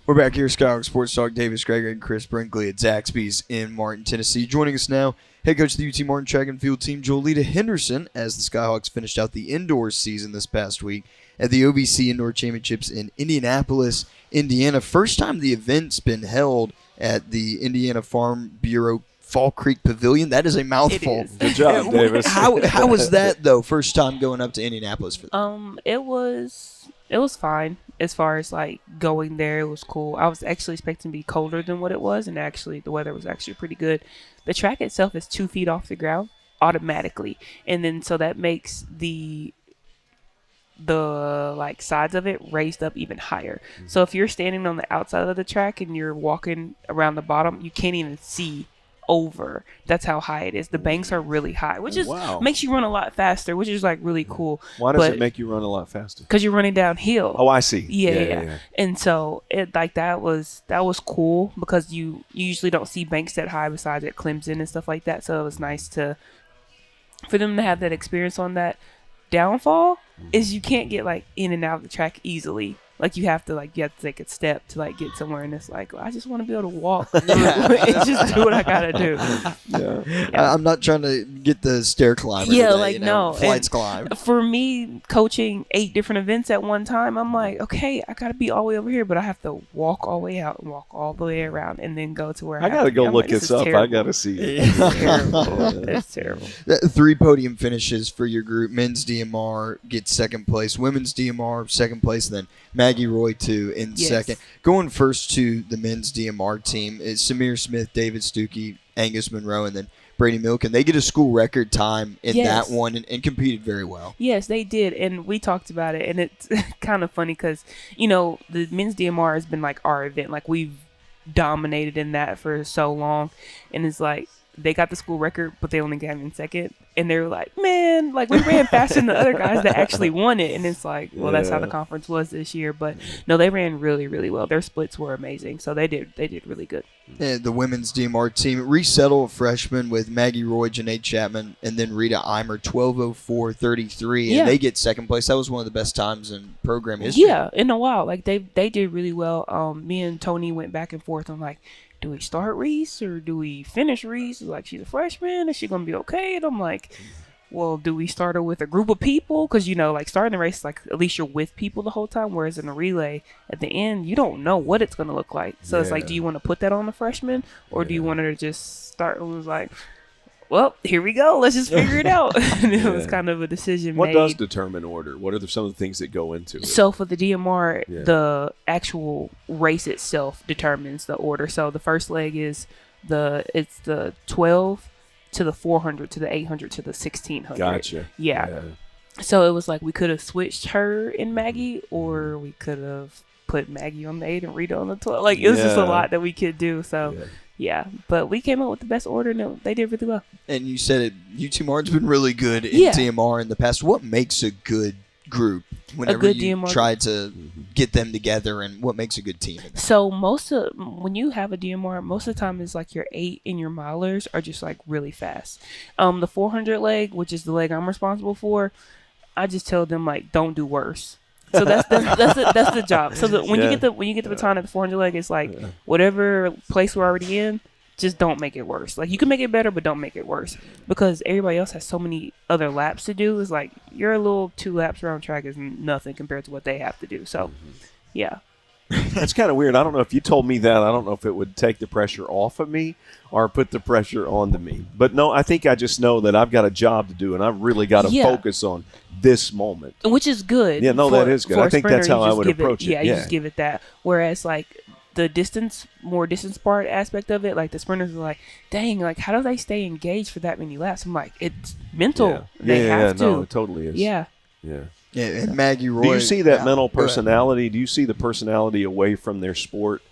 We're back here, Skyhawk Sports Talk. Davis, Gregory, and Chris Brinkley at Zaxby's in Martin, Tennessee. Joining us now, head coach of the UT Martin track and field team, Jolyta Henderson, as the Skyhawks finished out the indoors season this past week at the OVC Indoor Championships in Indianapolis, Indiana. First time the event's been held at the Indiana Farm Bureau Fall Creek Pavilion. That is a mouthful. It is. Good job, Davis. How was that, though, first time going up to Indianapolis for that? It was fine. As far as like going there, it was cool. I was actually expecting to be colder than what it was, and actually the weather was actually pretty good. The track itself is 2 feet off the ground automatically, and then so that makes the like sides of it raised up even higher. So if you're standing on the outside of the track and you're walking around the bottom, you can't even see over. That's how high it is. The banks are really high, which is Wow. makes you run a lot faster, which is like really cool. Why does it make you run a lot faster? Because you're running downhill. Oh, I see. Yeah. And so it like that was cool because you usually don't see banks that high besides at Clemson and stuff like that. So it was nice for them to have that experience on that. Downfall is you can't get like in and out of the track easily. Like you have to take a step to like get somewhere, and it's like, well, I just want to be able to walk and just do what I gotta do. I'm not trying to get the stair climber. Yeah, today, like, no. flights And climb. For me, coaching 8 different events at one time, I'm like, okay, I gotta be all the way over here, but I have to walk all the way out and walk all the way around, and then go to where I gotta have to go be. I'm look like, this this is up. terrible. I gotta see it. It's terrible. It's terrible. 3 podium finishes for your group. Men's DMR gets second place. Women's DMR second place. Then Maggie Roy too in Yes. second. Going first to the men's DMR team is Samir Smith, David Stuckey, Angus Monroe, and then Brady Milken. They get a school record time in Yes. that one and competed very well. Yes, they did, and we talked about it, and it's kind of funny because the men's DMR has been like our event, like we've dominated in that for so long, and it's like they got the school record, but they only got in second, and they were like, man, like we ran faster than the other guys that actually won it, and it's like, well, that's how the conference was this year, but no, they ran really, really well. Their splits were amazing, so they did really good. And the women's DMR team resettled freshmen with Maggie Roy, Janae Chapman, and then Rita Eimer, 12:04.33, and Yeah. they get second place. That was one of the best times in program history. Yeah, in a while, like they did really well. Me and Tony went back and forth on like, do we start Reese or do we finish Reese? Like, she's a freshman, is she gonna be okay? And I'm like, well, do we start her with a group of people? Because like starting the race, like at least you're with people the whole time, whereas in a relay at the end you don't know what it's gonna look like. So it's like, do you want to put that on the freshman, or do you want her to just start? And was like, well, here we go, let's just figure it out. And it was kind of a decision What made. does determine order? What are some of the things that go into it? So for the DMR, the actual race itself determines the order. So the first leg is it's the 12 to the 400 to the 800 to the 1600. Gotcha. Yeah. So it was like we could have switched her and Maggie, or we could have put Maggie on the 8 and Rita on the 12. Like it was just a lot that we could do. So yeah, but we came up with the best order, and they did really well. And you said it, UT-Martin's been really good in Yeah. DMR in the past. What makes a good group whenever good you DMR try to get them together, and what makes a good team? So when you have a DMR, most of the time is like your 8 and your milers are just like really fast. The 400 leg, which is the leg I'm responsible for, I just tell them like, don't do worse. So that's the job. So when you get the baton at the 400 leg, it's like whatever place we're already in, just don't make it worse. Like you can make it better, but don't make it worse, because everybody else has so many other laps to do. It's like your little 2 laps around track is nothing compared to what they have to do. So yeah. That's kind of weird. I don't know if you told me that. I don't know if it would take the pressure off of me or put the pressure onto me. But no, I think I just know that I've got a job to do, and I've really got to focus on this moment. Which is good. Yeah, no, that is good. I think that's how I would approach it. Yeah, you just give it that. Whereas like the distance part aspect of it, like the sprinters are like, dang, like how do they stay engaged for that many laps? I'm like, it's mental. Yeah. They have to. No, it totally is. Yeah. Yeah. Yeah, and Maggie Roy. Do you see that mental go ahead. personality? Do you see the personality away from their sport?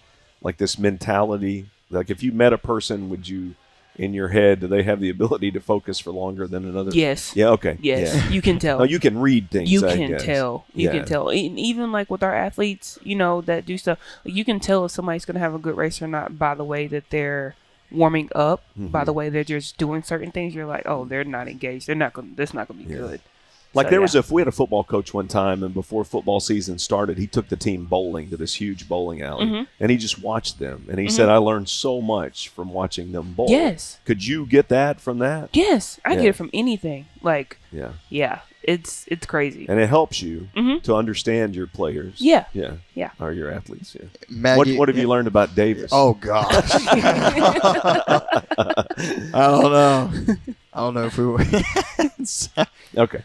Like this mentality? Like if you met a person, would you, in your head, do they have the ability to focus for longer than another? Yes. Yeah, okay. Yes. Yeah. You can tell. No, you can read things, You I can guess. tell. You can tell. And even like with our athletes, that do stuff, you can tell if somebody's going to have a good race or not by the way that they're warming up, by the way they're just doing certain things. You're like, oh, they're not engaged. That's not going to be good. Like So, we had a football coach one time, and before football season started, he took the team bowling to this huge bowling alley, and he just watched them. And he said, I learned so much from watching them bowl. Yes. Could you get that from that? Yes. I Yeah. get it from anything. Like, Yeah. it's crazy. And it helps you to understand your players. Yeah. Yeah. Yeah. Or your athletes. Yeah. Maggie, What have you learned about Davis? Oh gosh. I don't know if we were. Okay.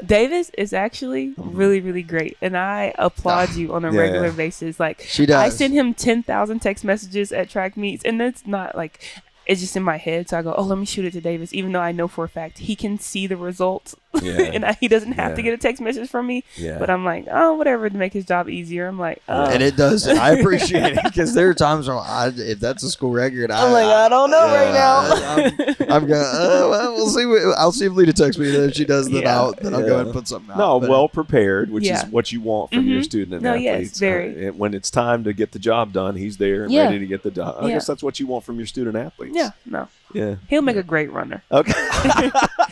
Davis is actually really, really great, and I applaud you on a regular basis. Like, She does. I send him 10,000 text messages at track meets, and it's not like, it's just in my head. So I go, oh, let me shoot it to Davis, even though I know for a fact he can see the results Yeah. And he doesn't have to Yeah. get a text message from me. Yeah. But I'm like, oh, whatever to make his job easier. I'm like, oh. And it does. I appreciate it because there are times where if that's a school record, I'm like, I don't know right now. I'm going. Well, we'll see. I'll see if Lita texts me. And if she does, then I'll go ahead and put something out. No, But, well prepared, which Yeah. is what you want from your student No, athletes. yes, very. When it's time to get the job done, he's there and Yeah. ready to get the job. I Yeah. guess that's what you want from your student athletes. Yeah, no. Yeah. He'll make a great runner. Okay.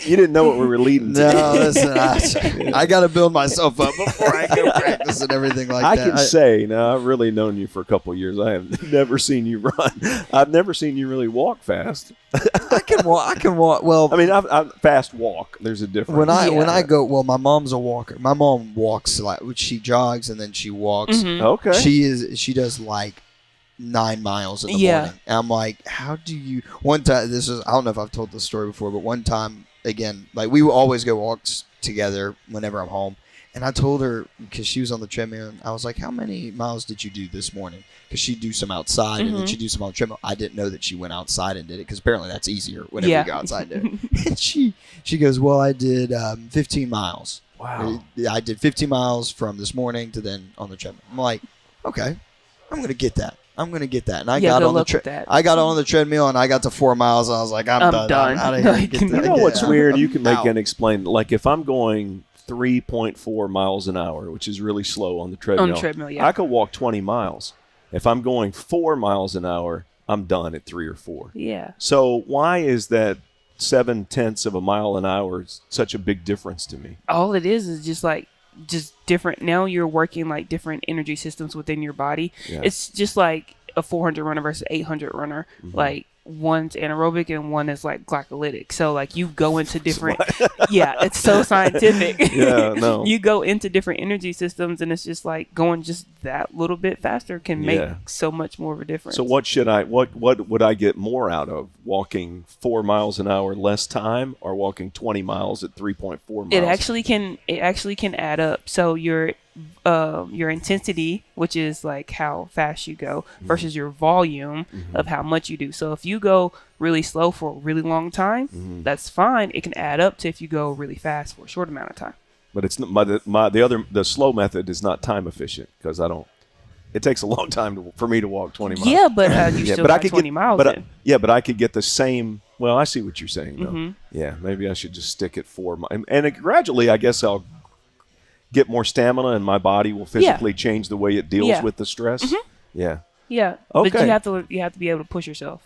You didn't know what we were leading to. No, listen. I got to build myself up before I go practice and everything like I that. can say now I've really known you for a couple of years. I have never seen you run. I've never seen you really walk fast. I can walk. I can walk. Well, I mean, I fast walk. There's a difference. when I go, well, my mom's a walker. My mom walks like she jogs and then she walks. Mhm. Okay. She does like 9 miles in the Yeah. morning. And I'm like, how do you? One time, I don't know if I've told this story before, but one time, again, like we always go walks together whenever I'm home. And I told her, because she was on the treadmill, and I was like, how many miles did you do this morning? Because she'd do some outside and then she'd do some on the treadmill. I didn't know that she went outside and did it because apparently that's easier whenever Yeah. you go outside and do it. And she goes, well, I did 15 miles. Wow. I did 15 miles from this morning to then on the treadmill. I'm like, okay, I'm going to get that. And I got go on the look at that. I got on the treadmill and I got to 4 miles. And I was like, I'm done. done. I'm out of here. Like, Get you the- You know what's yeah, weird? I'm You can make out. and explain. Like if I'm going 3.4 miles an hour, which is really slow on the treadmill. On the treadmill, yeah. I could walk 20 miles. If I'm going 4 miles an hour, I'm done at 3 or 4. Yeah. So why is that 0.7 of a mile an hour such a big difference to me? All it is just different. Now you're working like different energy systems within your body. Yeah. It's just like a 400 runner versus 800 runner. Like one's anaerobic and one is like glycolytic. So like you go into different. Yeah, it's so scientific. Yeah, no. You go into different energy systems, and it's just like going just that little bit faster can make Yeah. so much more of a difference. So what would I get more out of? Walking 4 miles an hour less time, or walking 20 miles at 3.4 miles? It actually can add up. So your intensity, which is like how fast you go, versus your volume of how much you do. So if you go really slow for a really long time, that's fine. It can add up to if you go really fast for a short amount of time. But it's not, the slow method is not time efficient because I don't. It takes a long time for me to walk 20 miles. Yeah, but you still got 20 miles but in. but I could get the same. Well, I see what you're saying, though. Yeah, maybe I should just stick at 4 miles, and gradually, I guess I'll get more stamina, and my body will physically change the way it deals Yeah. with the stress. Yeah. Yeah, Okay. but you have to be able to push yourself.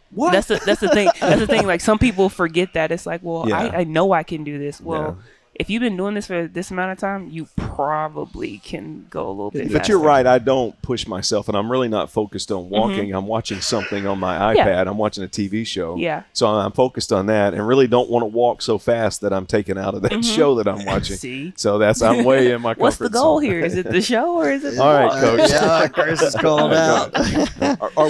What? That's the thing. That's the thing. Like some people forget that. It's like, well, Yeah. I know I can do this. Well, Yeah. if you've been doing this for this amount of time, you probably can go a little bit. But you're faster. right. I don't push myself, and I'm really not focused on walking. I'm watching something on my iPad. I'm watching a TV show. Yeah. So I'm focused on that, and really don't want to walk so fast that I'm taken out of that show that I'm watching. See? So I'm way in my comfort What's the goal zone. here? Is it the show or is it? the All right, walk? Coach. Yeah, Chris is calling out.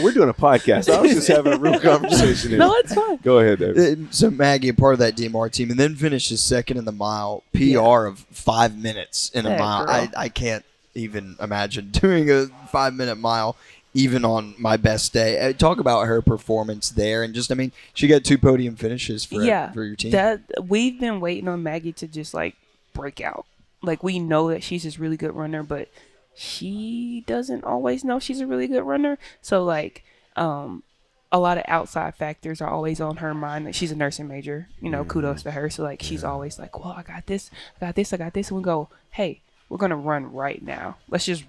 We're doing a podcast. I was just having a real conversation here. No, it's fine. Go ahead, David. So Maggie, a part of that DMR team, and then finishes second in the mile, PR of 5 minutes in a That mile. girl. I can't even imagine doing a 5-minute mile, even on my best day. Talk about her performance there, and just, I mean, she got 2 podium finishes for your team. That we've been waiting on Maggie to just like break out. Like we know that she's this really good runner, but she doesn't always know she's a really good runner. So like a lot of outside factors are always on her mind. Like she's a nursing major, kudos to her. So like she's always like, well, I got this. And we go, hey, we're gonna run right now. Let's just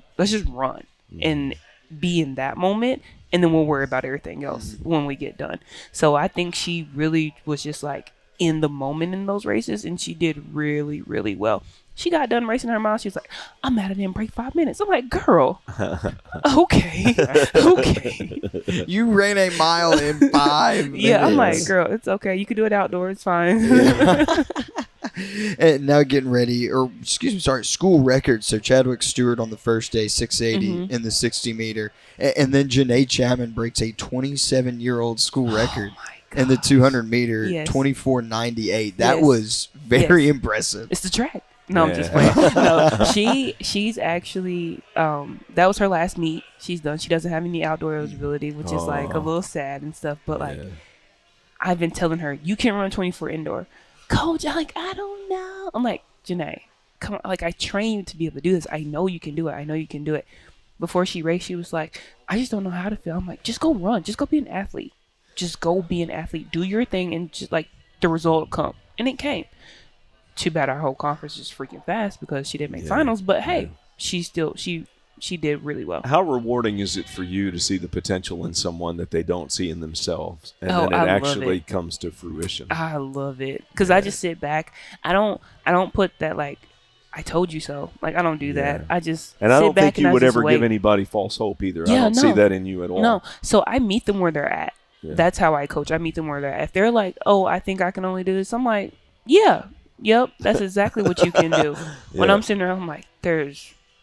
run and be in that moment, and then we'll worry about everything else when we get done. So I think she really was just like in the moment in those races, and she did really, really well. She got done racing her mile. She was like, I'm mad I didn't break 5 minutes. I'm like, girl, okay. You ran a mile in 5 minutes. Yeah, I'm like, girl, it's okay. You can do it outdoors. It's fine. And now getting ready, school records. So Chadwick Stewart on the first day, 680 in the 60 meter. And then Janae Chapman breaks a 27-year-old school record in the 200 meter, Yes. 24:98. That Yes. was very impressive. It's the track. No, I'm just playing. No, she's actually that was her last meet. She's done. She doesn't have any outdoor eligibility, which is like a little sad and stuff. But like, I've been telling her, you can run 24 indoor, Coach, I'm like, I don't know. I'm like, Janae, come on. Like, I train you to be able to do this. I know you can do it. I know you can do it. Before she raced, she was like, I just don't know how to feel. I'm like, just go run. Just go be an athlete. Just go be an athlete. Do your thing, and just like the result will come. And it came. Too bad our whole conference is freaking fast because she didn't make finals. But hey, she did really well. How rewarding is it for you to see the potential in someone that they don't see in themselves, and then it I love actually it. comes to fruition? I love it because I just sit back. I don't put that like I told you so. Like I don't do that. I just and I sit don't back think you and would I just ever wait. give anybody false hope either. Yeah, I don't see no. that in you at all. No. So I meet them where they're at. Yeah. That's how I coach. I meet them where they're at. If they're like, oh, I think I can only do this, I'm like, yeah, yep, that's exactly what you can do. When I'm sitting there, I'm like,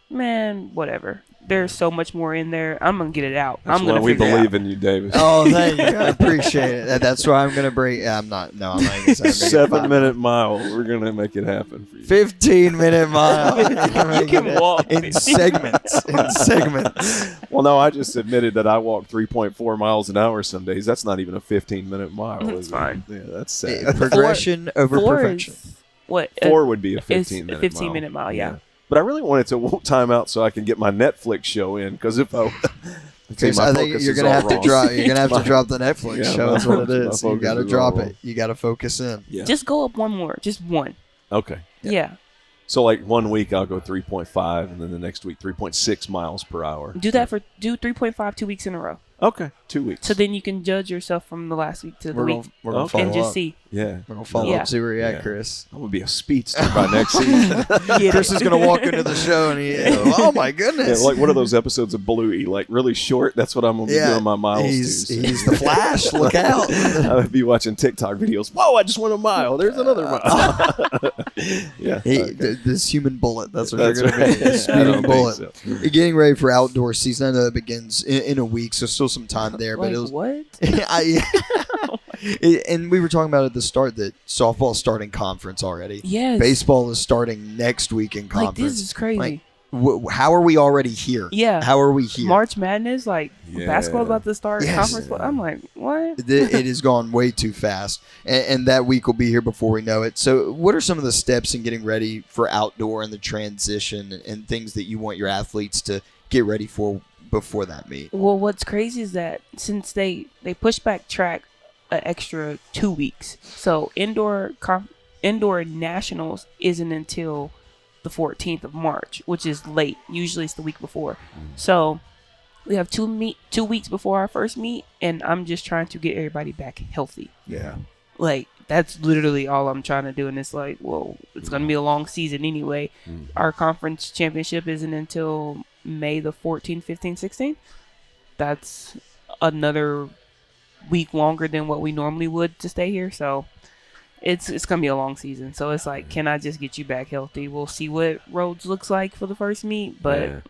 whatever. There's so much more in there. I'm going to get it out. That's I'm why going to we figure it believe out. in you, Davis. Oh, thank you. I appreciate it. That's why I'm going to break. I'm not going to say 7-minute mile. We're going to make it happen for you. 15-minute mile. You can walk in segments. In segments. Well, no, I just admitted that I walk 3.4 miles an hour some days. That's not even a 15-minute mile. That's is it? fine. Yeah, that's sad. Progression over Four perfection. is what? 4 would be a It's 15-minute a 15-minute mile, yeah. But I really wanted to time out so I can get my Netflix show in, because if I Chris, I think you're gonna have to drop. You're gonna have to drop the Netflix Yeah, show. Is what it my is. You focus got to is drop all it. You got to focus in. Yeah. Just go up one more. Just one. Okay. Yeah. So like 1 week I'll go 3.5, and then the next week 3.6 miles per hour. Do 3.5 2 weeks in a row. Okay, 2 weeks. So then you can judge yourself from the last week to the We're week gonna Okay. follow and just up. see. Yeah. We're gonna follow Yeah. up. See where you're Yeah. at, Chris. I'm gonna be a speedster by next season. Chris is gonna walk into the show and oh my Yeah, goodness. like one of those episodes of Bluey, like really short. That's what I'm gonna be doing my miles he's to. he's the Flash. Look out. I would be watching TikTok videos. Whoa! I just went a mile. There's another mile. Yeah. This human bullet. That's what That's you're gonna right. be. A I speeding don't think bullet. so. You're getting ready for outdoor season. I know that begins in a week, so still some time there. Like But it was what? and we were talking about at the start that softball's starting conference already. Yes. Baseball is starting next week in conference. Like this is crazy. Like, how are we already here? Yeah. How are we here? March Madness, like Yeah. basketball's about to start. Yes. Conference. I'm like, what? It has gone way too fast, and that week will be here before we know it. So, what are some of the steps in getting ready for outdoor and the transition and things that you want your athletes to get ready for before that meet? Well, what's crazy is that since they pushed back track an extra 2 weeks, so indoor nationals isn't until the 14th of March, which is late. Usually it's the week before. So we have 2 weeks before our first meet, and I'm just trying to get everybody back healthy. Yeah. Like that's literally all I'm trying to do, and it's like, well, it's gonna be a long season anyway. Our conference championship isn't until May the 14th, 15th, 16th. That's another week longer than what we normally would to stay here, so it's gonna be a long season. So it's like, can I just get you back healthy? We'll see what Rhodes looks like for the first meet, but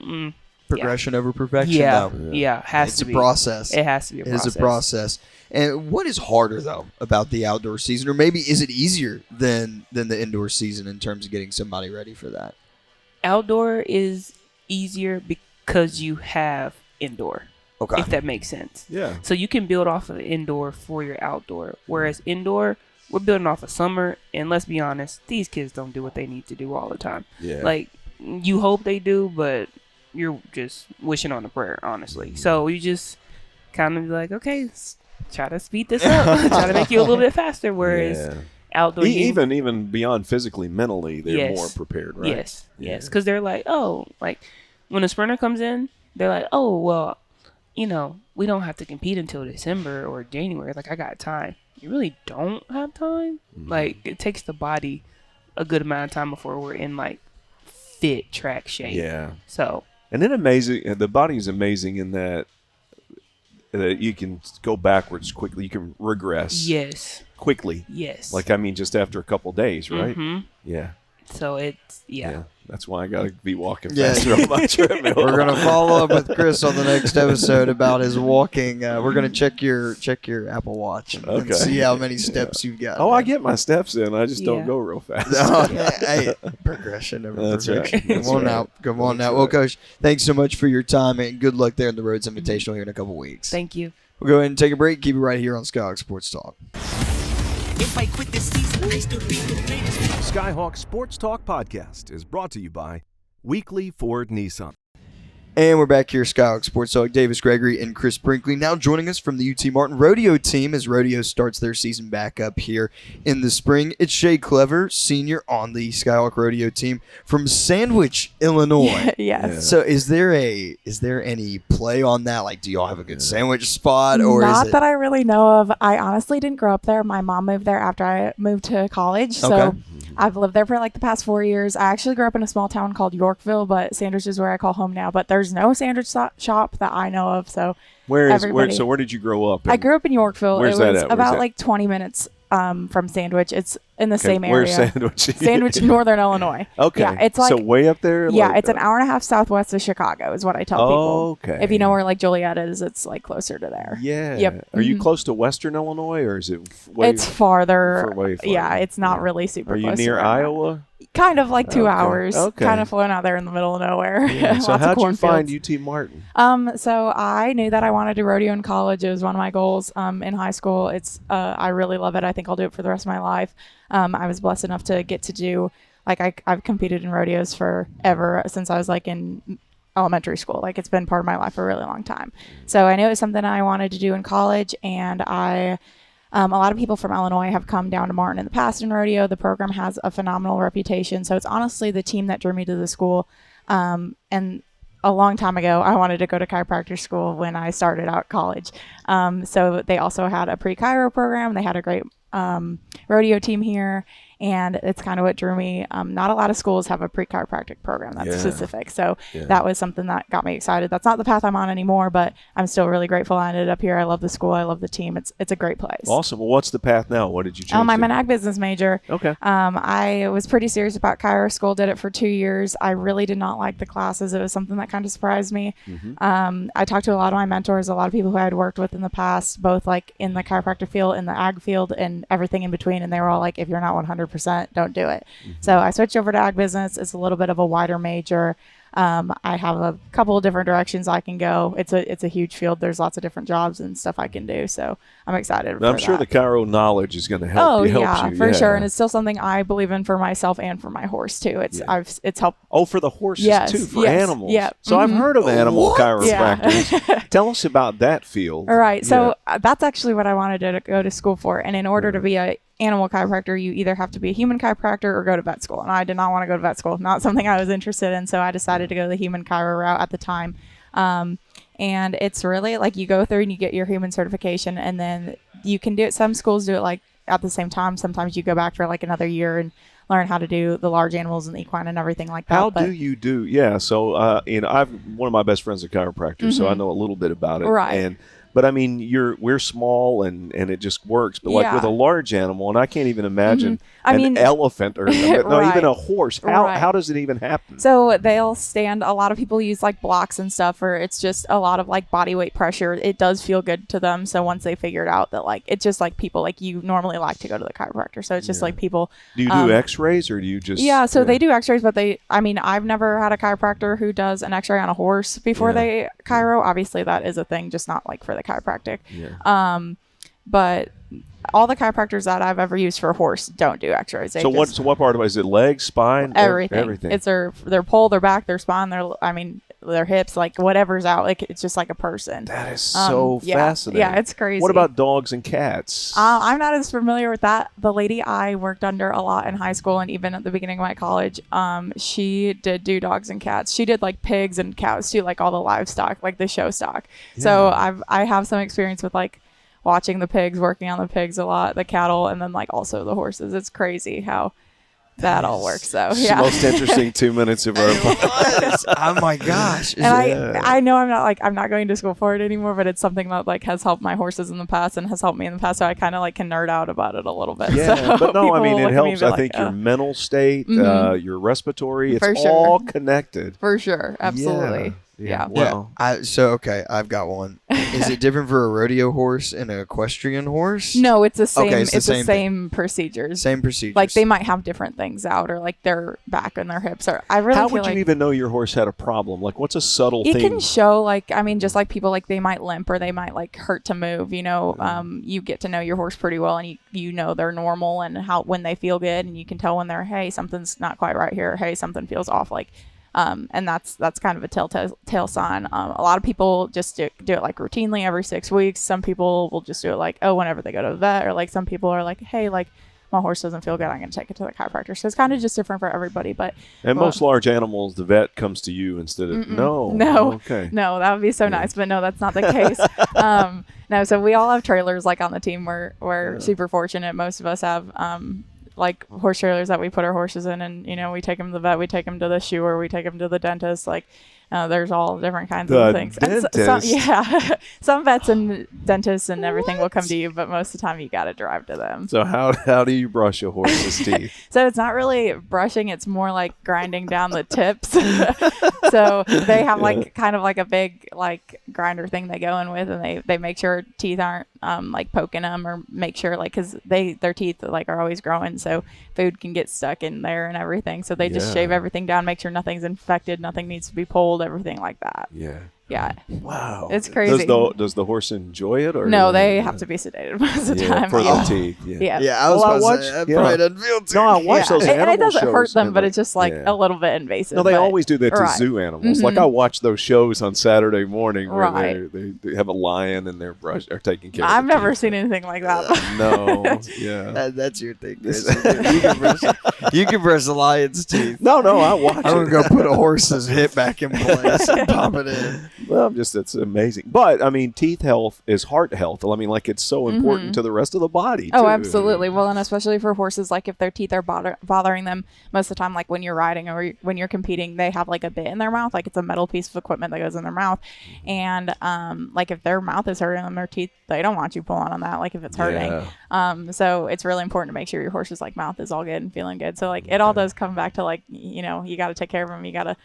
Progression over perfection. yeah, though. yeah, has It's to a be process. It has to be a It process. is a process. And what is harder though about the outdoor season, or maybe is it easier than the indoor season in terms of getting somebody ready for that? Outdoor is easier because you have indoor. Okay. If that makes sense. Yeah. So you can build off of indoor for your outdoor. Whereas indoor, we're building off of summer, and let's be honest, these kids don't do what they need to do all the time. Yeah. Like, you hope they do, but you're just wishing on a prayer, honestly. So you just kind of be like, okay, try to speed this up. Try to make you a little bit faster. Whereas outdoor, even beyond physically, mentally, they're Yes. more prepared, right? Yes, yes. Because they're like, oh, like when a sprinter comes in, they're like, oh, well, you know, we don't have to compete until December or January. Like, I got time. You really don't have time. Like, it takes the body a good amount of time before we're in, like, fit track shape. Yeah. So. And then amazing, the body is amazing in that you can go backwards quickly. You can regress. Yes. Quickly. Yes. Like, I mean, just after a couple days, right? Mm-hmm. Yeah. So it's, yeah. That's why I got to be walking Yeah. faster on my treadmill. We're gonna follow up with Chris on the next episode about his walking. We're gonna check your Apple Watch and Okay. see how many steps you've got. Oh, I get my steps in. I just Yeah. don't go real fast. No, hey, progression over That's perfection. right. Come That's on right. out. Come on That's out. Well, right. Coach, thanks so much for your time and good luck there in the Rhodes Invitational here in a couple weeks. Thank you. We'll go ahead and take a break. Keep it right here on Skyhawk Sports Talk. If I quit this season, I still be the greatest. Skyhawk Sports Talk Podcast is brought to you by Weekly Ford Nissan. And we're back here, Skyhawk Sports Talk. Davis Gregory and Chris Brinkley now joining us from the UT Martin Rodeo team as Rodeo starts their season back up here in the spring. It's Shae Clever, senior on the Skyhawk Rodeo team from Sandwich, Illinois. Yes. So is there any play on that? Like, do y'all have a good sandwich spot, or Not is it? that I really know of. I honestly didn't grow up there. My mom moved there after I moved to college, so Okay. I've lived there for like the past 4 years. I actually grew up in a small town called Yorkville, but Sandwich is where I call home now. But there's no sandwich shop that I know of. So Where everybody- did you grow up? I grew up in Yorkville. Where's it that was at? Where's about that? like 20 minutes from Sandwich. It's in the Okay, same area. where's Sandwich? Sandwich, Northern Illinois. Okay. Yeah, it's like so way up there. yeah, like, it's an hour and a half southwest of Chicago, is what I tell people. Okay. If you know where like Jolyta is, it's like closer to there. Yeah. Yep. Are you Mhm. close to Western Illinois, or is it way? It's farther. way farther. Yeah, it's not Yeah. really super Are you close to near where I'm at. Iowa? Kind of like 2 Okay. hours. Okay. Kind of flown out there in the middle of nowhere. So Lots of how'd you find cornfields. UT Martin? So I knew that I wanted to rodeo in college. It was one of my goals in high school. It's I really love it. I think I'll do it for the rest of my life. I was blessed enough to get to do I've competed in rodeos forever since I was like in elementary school. Like it's been part of my life for a really long time. So I knew it was something I wanted to do in college, and a lot of people from Illinois have come down to Martin in the past in rodeo. The program has a phenomenal reputation. So it's honestly the team that drew me to the school. And a long time ago, I wanted to go to chiropractor school when I started out college. So they also had a pre-chiro program. They had a great rodeo team here, and it's kind of what drew me. Not a lot of schools have a pre-chiropractic program that's specific, so that was something that got me excited. That's not the path I'm on anymore, but I'm still really grateful I ended up here. I love the school. I love the team. It's a great place. Awesome. Well, what's the path now? What did you change? I'm to? an ag business major. Okay. I was pretty serious about chiro school, did it for 2 years. I really did not like the classes. It was something that kind of surprised me. I talked to a lot of my mentors, a lot of people who I had worked with in the past, both like in the chiropractic field, in the ag field, and everything in between. And they were all like, if you're not 100%, don't do it. So I switched over to ag business. It's a little bit of a wider major. I have a couple of different directions I can go. It's a huge field. There's lots of different jobs and stuff I can do. So I'm excited. I'm sure the chiro knowledge is going to help you. Yeah, for sure. And it's still something I believe in for myself and for my horse too. It's helped. Oh, for the horses Yes, too, for yes, animals. yeah. So I've heard of animal chiropractors. Yeah. Tell us about that field. All right. So that's actually what I wanted to go to school for. And in order to be a animal chiropractor, you either have to be a human chiropractor or go to vet school. And I did not want to go to vet school. Not something I was interested in. So I decided to go the human chiro route at the time. And it's really like you go through and you get your human certification, and then you can do it. Some schools do it like at the same time. Sometimes you go back for like another year and learn how to do the large animals and the equine and everything like that. How do you do? Yeah. So, I've one of my best friends is a chiropractor, so I know a little bit about it. Right. But I mean, we're small and it just works. But like with a large animal, and I can't even imagine an elephant or even a horse. How does it even happen? So they'll stand. A lot of people use like blocks and stuff, or it's just a lot of like body weight pressure. It does feel good to them. So once they figured out that like it's just like people like you normally like to go to the chiropractor. So it's just like people. Do you do X-rays or do you just? Yeah. So they do X-rays, but I've never had a chiropractor who does an X-ray on a horse before they chiro. Obviously, that is a thing, just not like for the chiropractic. But all the chiropractors that I've ever used for a horse don't do X-rays. So what part of it is it? Legs, spine, everything? It's their pole, their back, their spine, their hips, like whatever's out. Like it's just like a person. That is so fascinating. Yeah, it's crazy. What about dogs and cats? I'm not as familiar with that. The lady I worked under a lot in high school and even at the beginning of my college, she did do dogs and cats. She did like pigs and cows too, like all the livestock, like the show stock. Yeah. So I have some experience with like watching the pigs, working on the pigs a lot, the cattle, and then like also the horses. It's crazy how that all works. So it's the most interesting 2 minutes of our lives. Oh my gosh. And I know I'm not going to school for it anymore, but it's something that like has helped my horses in the past and has helped me in the past. So I kind of like can nerd out about it a little bit. Yeah, so but no, I mean, it helps. I like, think your mental state, your respiratory, it's all connected. For sure. Absolutely. Yeah. Wow. Okay, I've got one. Is it different for a rodeo horse and an equestrian horse? No, it's the same. Okay, it's the same procedures. Same procedures. Like they might have different things out, or like their back and their hips. Or I really How feel would like you even know your horse had a problem? Like, what's a subtle it thing? can show. Like I mean, just like people, like they might limp or they might like hurt to move. You know, you get to know your horse pretty well, and you know they're normal and how when they feel good, and you can tell when they're, hey, something's not quite right here. Hey, something feels off. Like. And that's kind of a telltale sign. A lot of people just do it like routinely every 6 weeks. Some people will just do it like, whenever they go to the vet, or like some people are like, hey, like my horse doesn't feel good, I'm going to take it to the chiropractor. So it's kind of just different for everybody. But most large animals, the vet comes to you instead of no. Okay. No, that would be so nice, but no, that's not the case. No, so we all have trailers like on the team. We're super fortunate. Most of us have like horse trailers that we put our horses in, and you know we take them to the vet, we take them to the shoer, we take them to the dentist. Like there's all different kinds of things. Dentist. Some vets and dentists and everything will come to you, but most of the time you got to drive to them. So how do you brush a horse's teeth? So it's not really brushing, it's more like grinding down the tips. So they have like kind of like a big like grinder thing they go in with, and they make sure teeth aren't like poking them, or make sure like because their teeth like are always growing, so food can get stuck in there and everything. So they just shave everything down, make sure nothing's infected, nothing needs to be pulled, everything like that. Yeah. Wow. It's crazy. Does the horse enjoy it, or no? They have to be sedated most of the time. For the teeth. Yeah, I was about to say, that probably doesn't feel too. No, I watch those animal and it doesn't shows, hurt them, but it's just like a little bit invasive. No, they always do that to right. zoo animals. Like I watch those shows on Saturday morning where they have a lion and they're taking care of I've the never teeth. seen anything like that. No, yeah. That's your thing. You can brush a lion's teeth. No, I watch it. I'm going to go put a horse's hip back in place and pop it in. Well, it's amazing. But, I mean, teeth health is heart health. I mean, like, it's so important to the rest of the body, Oh, too. absolutely. Well, and especially for horses, like, if their teeth are bothering them, most of the time, like, when you're riding or when you're competing, they have, like, a bit in their mouth. Like, it's a metal piece of equipment that goes in their mouth. And, like, if their mouth is hurting them, their teeth, they don't want you pulling on that, like, if it's hurting. So it's really important to make sure your horse's, like, mouth is all good and feeling good. So, like, it all does come back to, like, you know, you got to take care of them. You got to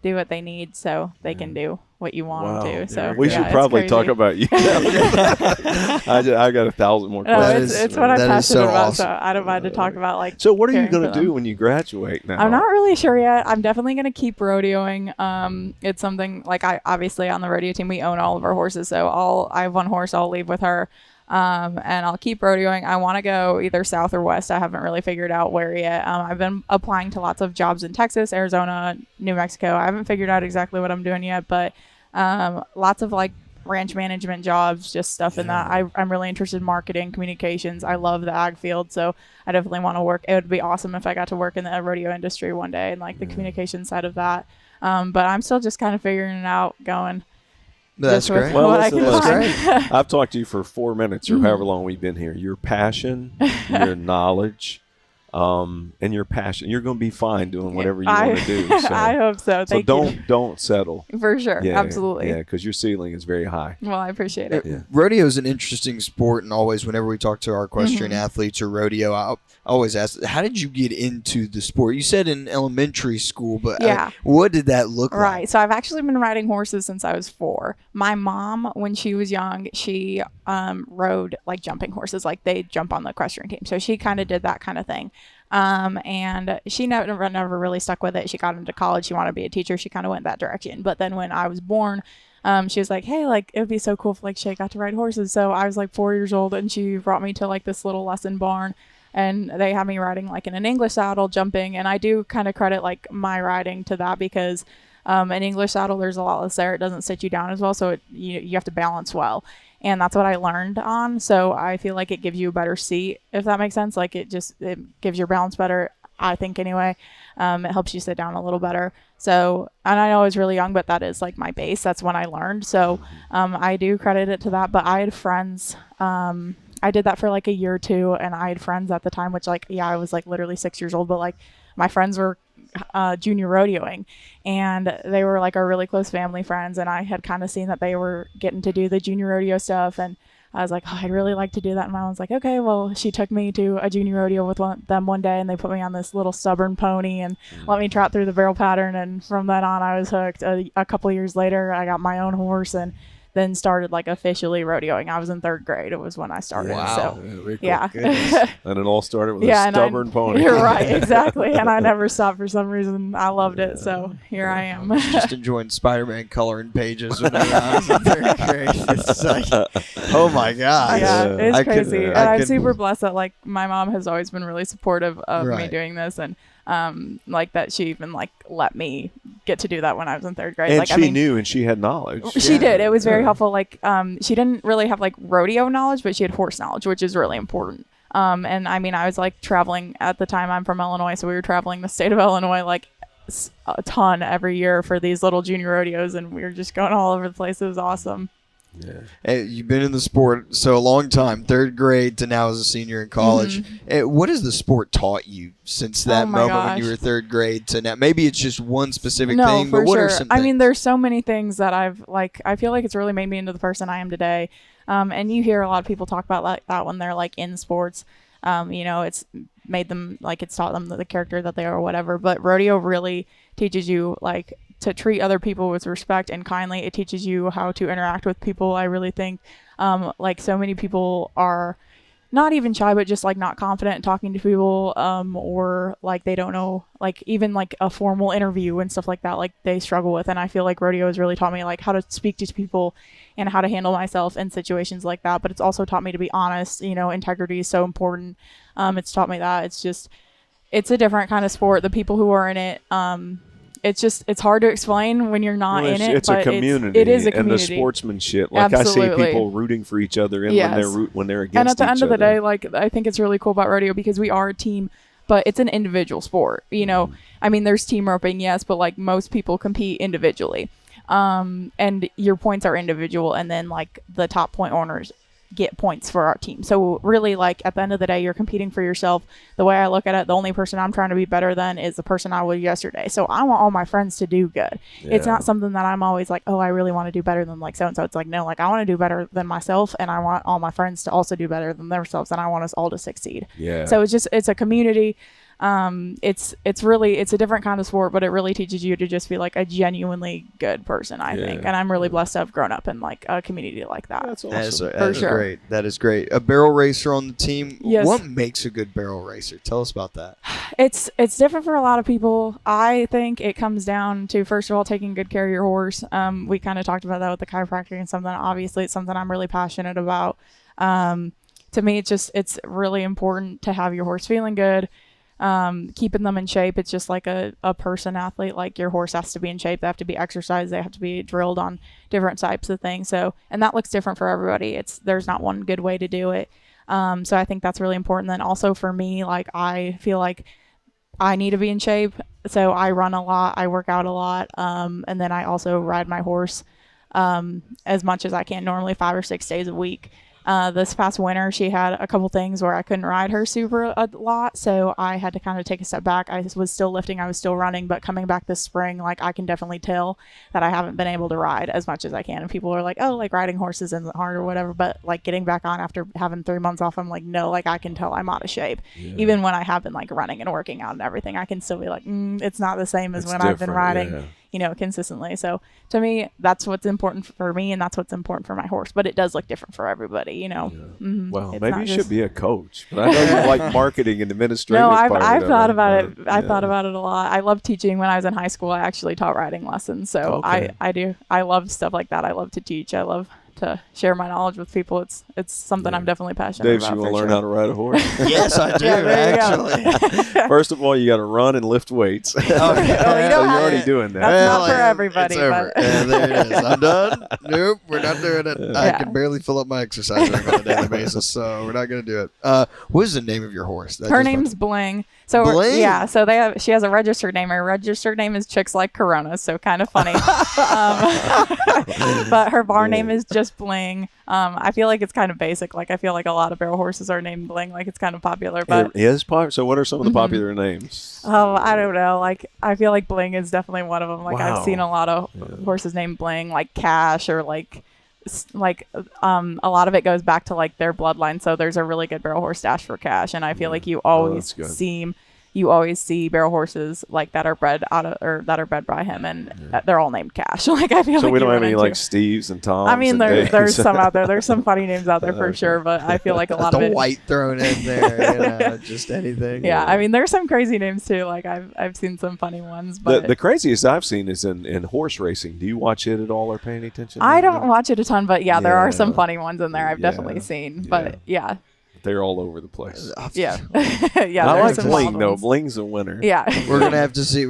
do what they need so they can do what you want them to. So we should probably talk about you. I got 1,000 more questions. It's what I'm passionate so about, awesome. so I don't mind to talk about like. So what are you caring going for to them. do when you graduate now? I'm not really sure yet. I'm definitely going to keep rodeoing. It's something like I obviously on the rodeo team we own all of our horses, so I have one horse I'll leave with her. And I'll keep rodeoing. I want to go either south or west. I haven't really figured out where yet. I've been applying to lots of jobs in Texas, Arizona, New Mexico. I haven't figured out exactly what I'm doing yet, but lots of like ranch management jobs, just stuff in that. I'm really interested in marketing, communications. I love the ag field, so I definitely want to work. It would be awesome if I got to work in the rodeo industry one day and like the communication side of that. But I'm still just kind of figuring it out, going. That's great. Well, That's great. I've talked to you for 4 minutes or however long we've been here. Your passion, your knowledge, and your passion. You're going to be fine doing whatever you want to do. So. I hope so. Thank you. Don't settle. For sure. Absolutely. Yeah, because your ceiling is very high. Well, I appreciate it. Yeah. Rodeo is an interesting sport, and always whenever we talk to our equestrian athletes or rodeo, I always ask, how did you get into the sport? You said in elementary school, but what did that look like? Right. So I've actually been riding horses since I was 4. My mom, when she was young, she rode like jumping horses, like they jump on the equestrian team. So she kind of did that kind of thing. And she never really stuck with it. She got into college. She wanted to be a teacher. She kind of went that direction. But then when I was born, she was like, hey, like, it would be so cool if like Shae got to ride horses. So I was like 4 years old, and she brought me to like this little lesson barn, and they had me riding like in an English saddle, jumping. And I do kind of credit like my riding to that, because an English saddle, there's a lot less there. It doesn't sit you down as well. So you have to balance well. And that's what I learned on. So I feel like it gives you a better seat, if that makes sense. Like it gives your balance better, I think, anyway. It helps you sit down a little better. So, and I know I was really young, but that is like my base. That's when I learned. So I do credit it to that. But I had friends, I did that for like a year or two, and I had friends at the time, which like, I was like literally 6 years old, but like my friends were junior rodeoing, and they were like our really close family friends, and I had kind of seen that they were getting to do the junior rodeo stuff, and I was like, oh, I'd really like to do that. And my mom's like, okay, well, she took me to a junior rodeo with them one day, and they put me on this little stubborn pony and let me trot through the barrel pattern. And from then on, I was hooked. A couple of years later, I got my own horse and then started like officially rodeoing. I was in 3rd grade. It was when I started. Wow. So, yeah. And it all started with a stubborn pony. You're right, exactly. And I never stopped for some reason. I loved it. So here I am. Just enjoying Spider-Man coloring pages when I was in 3rd grade. It's like, oh my gosh. Yeah, it's I crazy. couldn't- And I I'm couldn't- super blessed that like my mom has always been really supportive of me Right. doing this, and like that she even like let me get to do that when I was in 3rd grade. And like, she knew and she had knowledge. She did. It was very helpful. Like, she didn't really have like rodeo knowledge, but she had horse knowledge, which is really important. And I mean, I was like traveling at the time. I'm from Illinois, so we were traveling the state of Illinois like a ton every year for these little junior rodeos, and we were just going all over the place. It was awesome. Yeah. Hey, you've been in the sport so a long time, 3rd grade to now as a senior in college. What has the sport taught you since that Oh my moment when you gosh. were 3rd grade to now? Maybe it's just one specific No, thing, for but what sure. are some I things? mean, there's so many things that I've like. I feel like it's really made me into the person I am today. And you hear a lot of people talk about like that when they're like in sports. You know, it's made them like it's taught them the character that they are or whatever. But rodeo really teaches you like to treat other people with respect and kindly. It teaches you how to interact with people. I really think like so many people are not even shy, but just like not confident in talking to people, or like they don't know, like even like a formal interview and stuff like that, like they struggle with. And I feel like rodeo has really taught me like how to speak to people and how to handle myself in situations like that. But it's also taught me to be honest. You know, integrity is so important. It's taught me that. It's a different kind of sport. The people who are in it, it's hard to explain when you're not in it. It's but a community. It is a And the community. sportsmanship. Like I see Absolutely. people rooting for each other and Yes. when they're against And at the end each of the other. day, like I think it's really cool about rodeo because we are a team, but it's an individual sport. You know, I mean, there's team roping, yes, but like most people compete individually. And your points are individual, and then like the top point owners get points for our team. So really, like at the end of the day, you're competing for yourself. The way I look at it, the only person I'm trying to be better than is the person I was yesterday. So I want all my friends to do good. It's not something that I'm always like, oh, I really want to do better than like so and so. It's like, no, like I want to do better than myself, and I want all my friends to also do better than themselves, and I want us all to succeed. Yeah. So it's a community. It's a different kind of sport, but it really teaches you to just be like a genuinely good person, I think. And I'm really blessed to have grown up in like a community like that. That's That is, awesome. that is sure. great. That is great. A barrel racer on the team. Yes. What makes a good barrel racer? Tell us about that. It's different for a lot of people. I think it comes down to, first of all, taking good care of your horse. We kind of talked about that with the chiropractor and something. Obviously, it's something I'm really passionate about. To me, it's really important to have your horse feeling good. Keeping them in shape. It's just like a person athlete. Like your horse has to be in shape. They have to be exercised. They have to be drilled on different types of things. So, and that looks different for everybody. There's not one good way to do it. So I think that's really important. Then also for me, like I feel like I need to be in shape. So I run a lot. I work out a lot. And then I also ride my horse as much as I can, normally 5 or 6 days a week. This past winter, she had a couple things where I couldn't ride her super a lot, so I had to kind of take a step back. I was still lifting, I was still running, but coming back this spring, like I can definitely tell that I haven't been able to ride as much as I can. And people are like, oh, like riding horses isn't hard or whatever, but like getting back on after having 3 months off, I'm like, no, like I can tell I'm out of shape. Even when I have been like running and working out and everything, I can still be like, it's not the same as It's when I've been different, riding. yeah. You know, consistently. So to me, that's what's important for me, and that's what's important for my horse. But it does look different for everybody, you know. Well, It's maybe not you just- should be a coach. But I know you like marketing and administrative. No, part of I've it, thought right? about it. I Yeah. thought about it a lot. I love teaching. When I was in high school, I actually taught riding lessons. So Okay. I do. I love stuff like that. I love to teach. I love to share my knowledge with people. It's something I'm definitely passionate Dave, about. you want to for learn sure. how to ride a horse? Yes, I do, Yeah, there you go. actually. First of all, you got to run and lift weights. Okay. Well, you So don't you're have already to- doing that. That's not for yeah, everybody, It's over. but- Yeah, there it is. I'm done. Nope, we're not doing it. I Yeah. can barely fill up my exercise ring on a daily basis, so we're not going to do it. What is the name of your horse? That Her just- name's Bling. So Bling? yeah, so she has a registered name. Her registered name is Chicks Like Corona, so kind of funny. But her barn name is just Bling. I feel like it's kind of basic. Like I feel like a lot of barrel horses are named Bling. Like it's kind of popular. But It is popular. So what are some of the popular names? oh, I don't know. Like I feel like Bling is definitely one of them. Like Wow. I've seen a lot of horses named Bling, like Cash or like like a lot of it goes back to like their bloodline. So there's a really good barrel horse dash for Cash, and I feel like you always see barrel horses like that are bred by him, and they're all named Cash. Like I feel so like we don't have any like Steves and Toms. I mean, and there's some out there. There's some funny names out there for sure, but I feel like a lot of the it. white thrown in there, just anything. Yeah, I mean, there's some crazy names too. Like I've seen some funny ones, but the craziest I've seen is in horse racing. Do you watch it at all or pay any attention? I don't watch it a ton, but there are some funny ones in there. I've definitely seen, but yeah. They're all over the place. Yeah, I like some Bling wild though. ones. Bling's a winner. Yeah, We're gonna have to see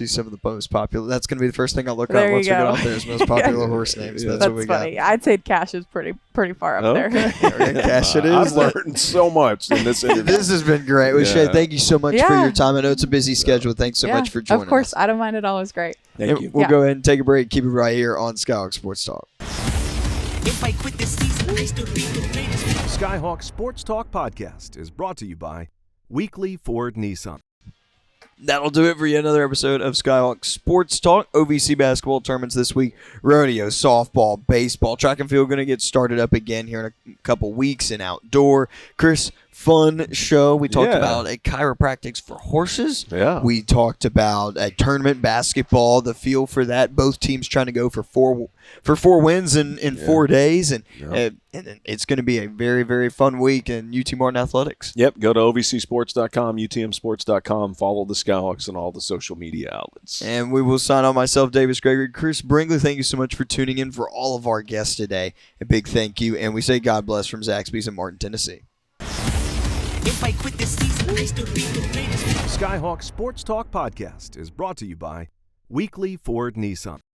some of the most popular. That's gonna be the first thing I look There up you once we get go. off there. Is most popular horse names. That's what we funny. got. I'd say Cash is pretty far up there. Cash it I've is. learned so much in this interview. This has been great. Well, Shae, thank you so much for Yeah. your time. I know it's a busy schedule. Thanks so much for joining us. Of course, I don't mind at all. It was great. Thank you. We'll go ahead and take a break. Keep it right here on Skyhawk Sports Talk. If I quit this season, I still be the greatest. Skyhawk Sports Talk Podcast is brought to you by Weekly Ford Nissan. That'll do it for yet another episode of Skyhawk Sports Talk. OVC basketball tournaments this week. Rodeo, softball, baseball. Track and field going to get started up again here in a couple weeks in outdoor. Chris, fun show. We talked about a chiropractics for horses. Yeah. We talked about a tournament basketball, the feel for that. Both teams trying to go for four wins in 4 days. And it's going to be a very, very fun week in UT Martin Athletics. Yep. Go to ovcsports.com, utmsports.com. Follow the Skyhawks on all the social media outlets. And we will sign on myself, Davis Gregory. Chris Brinkley, thank you so much for tuning in. For all of our guests today, a big thank you. And we say God bless from Zaxby's in Martin, Tennessee. If I quit this season, I still be the greatest. Skyhawk Sports Talk Podcast is brought to you by Weekly Ford Nissan.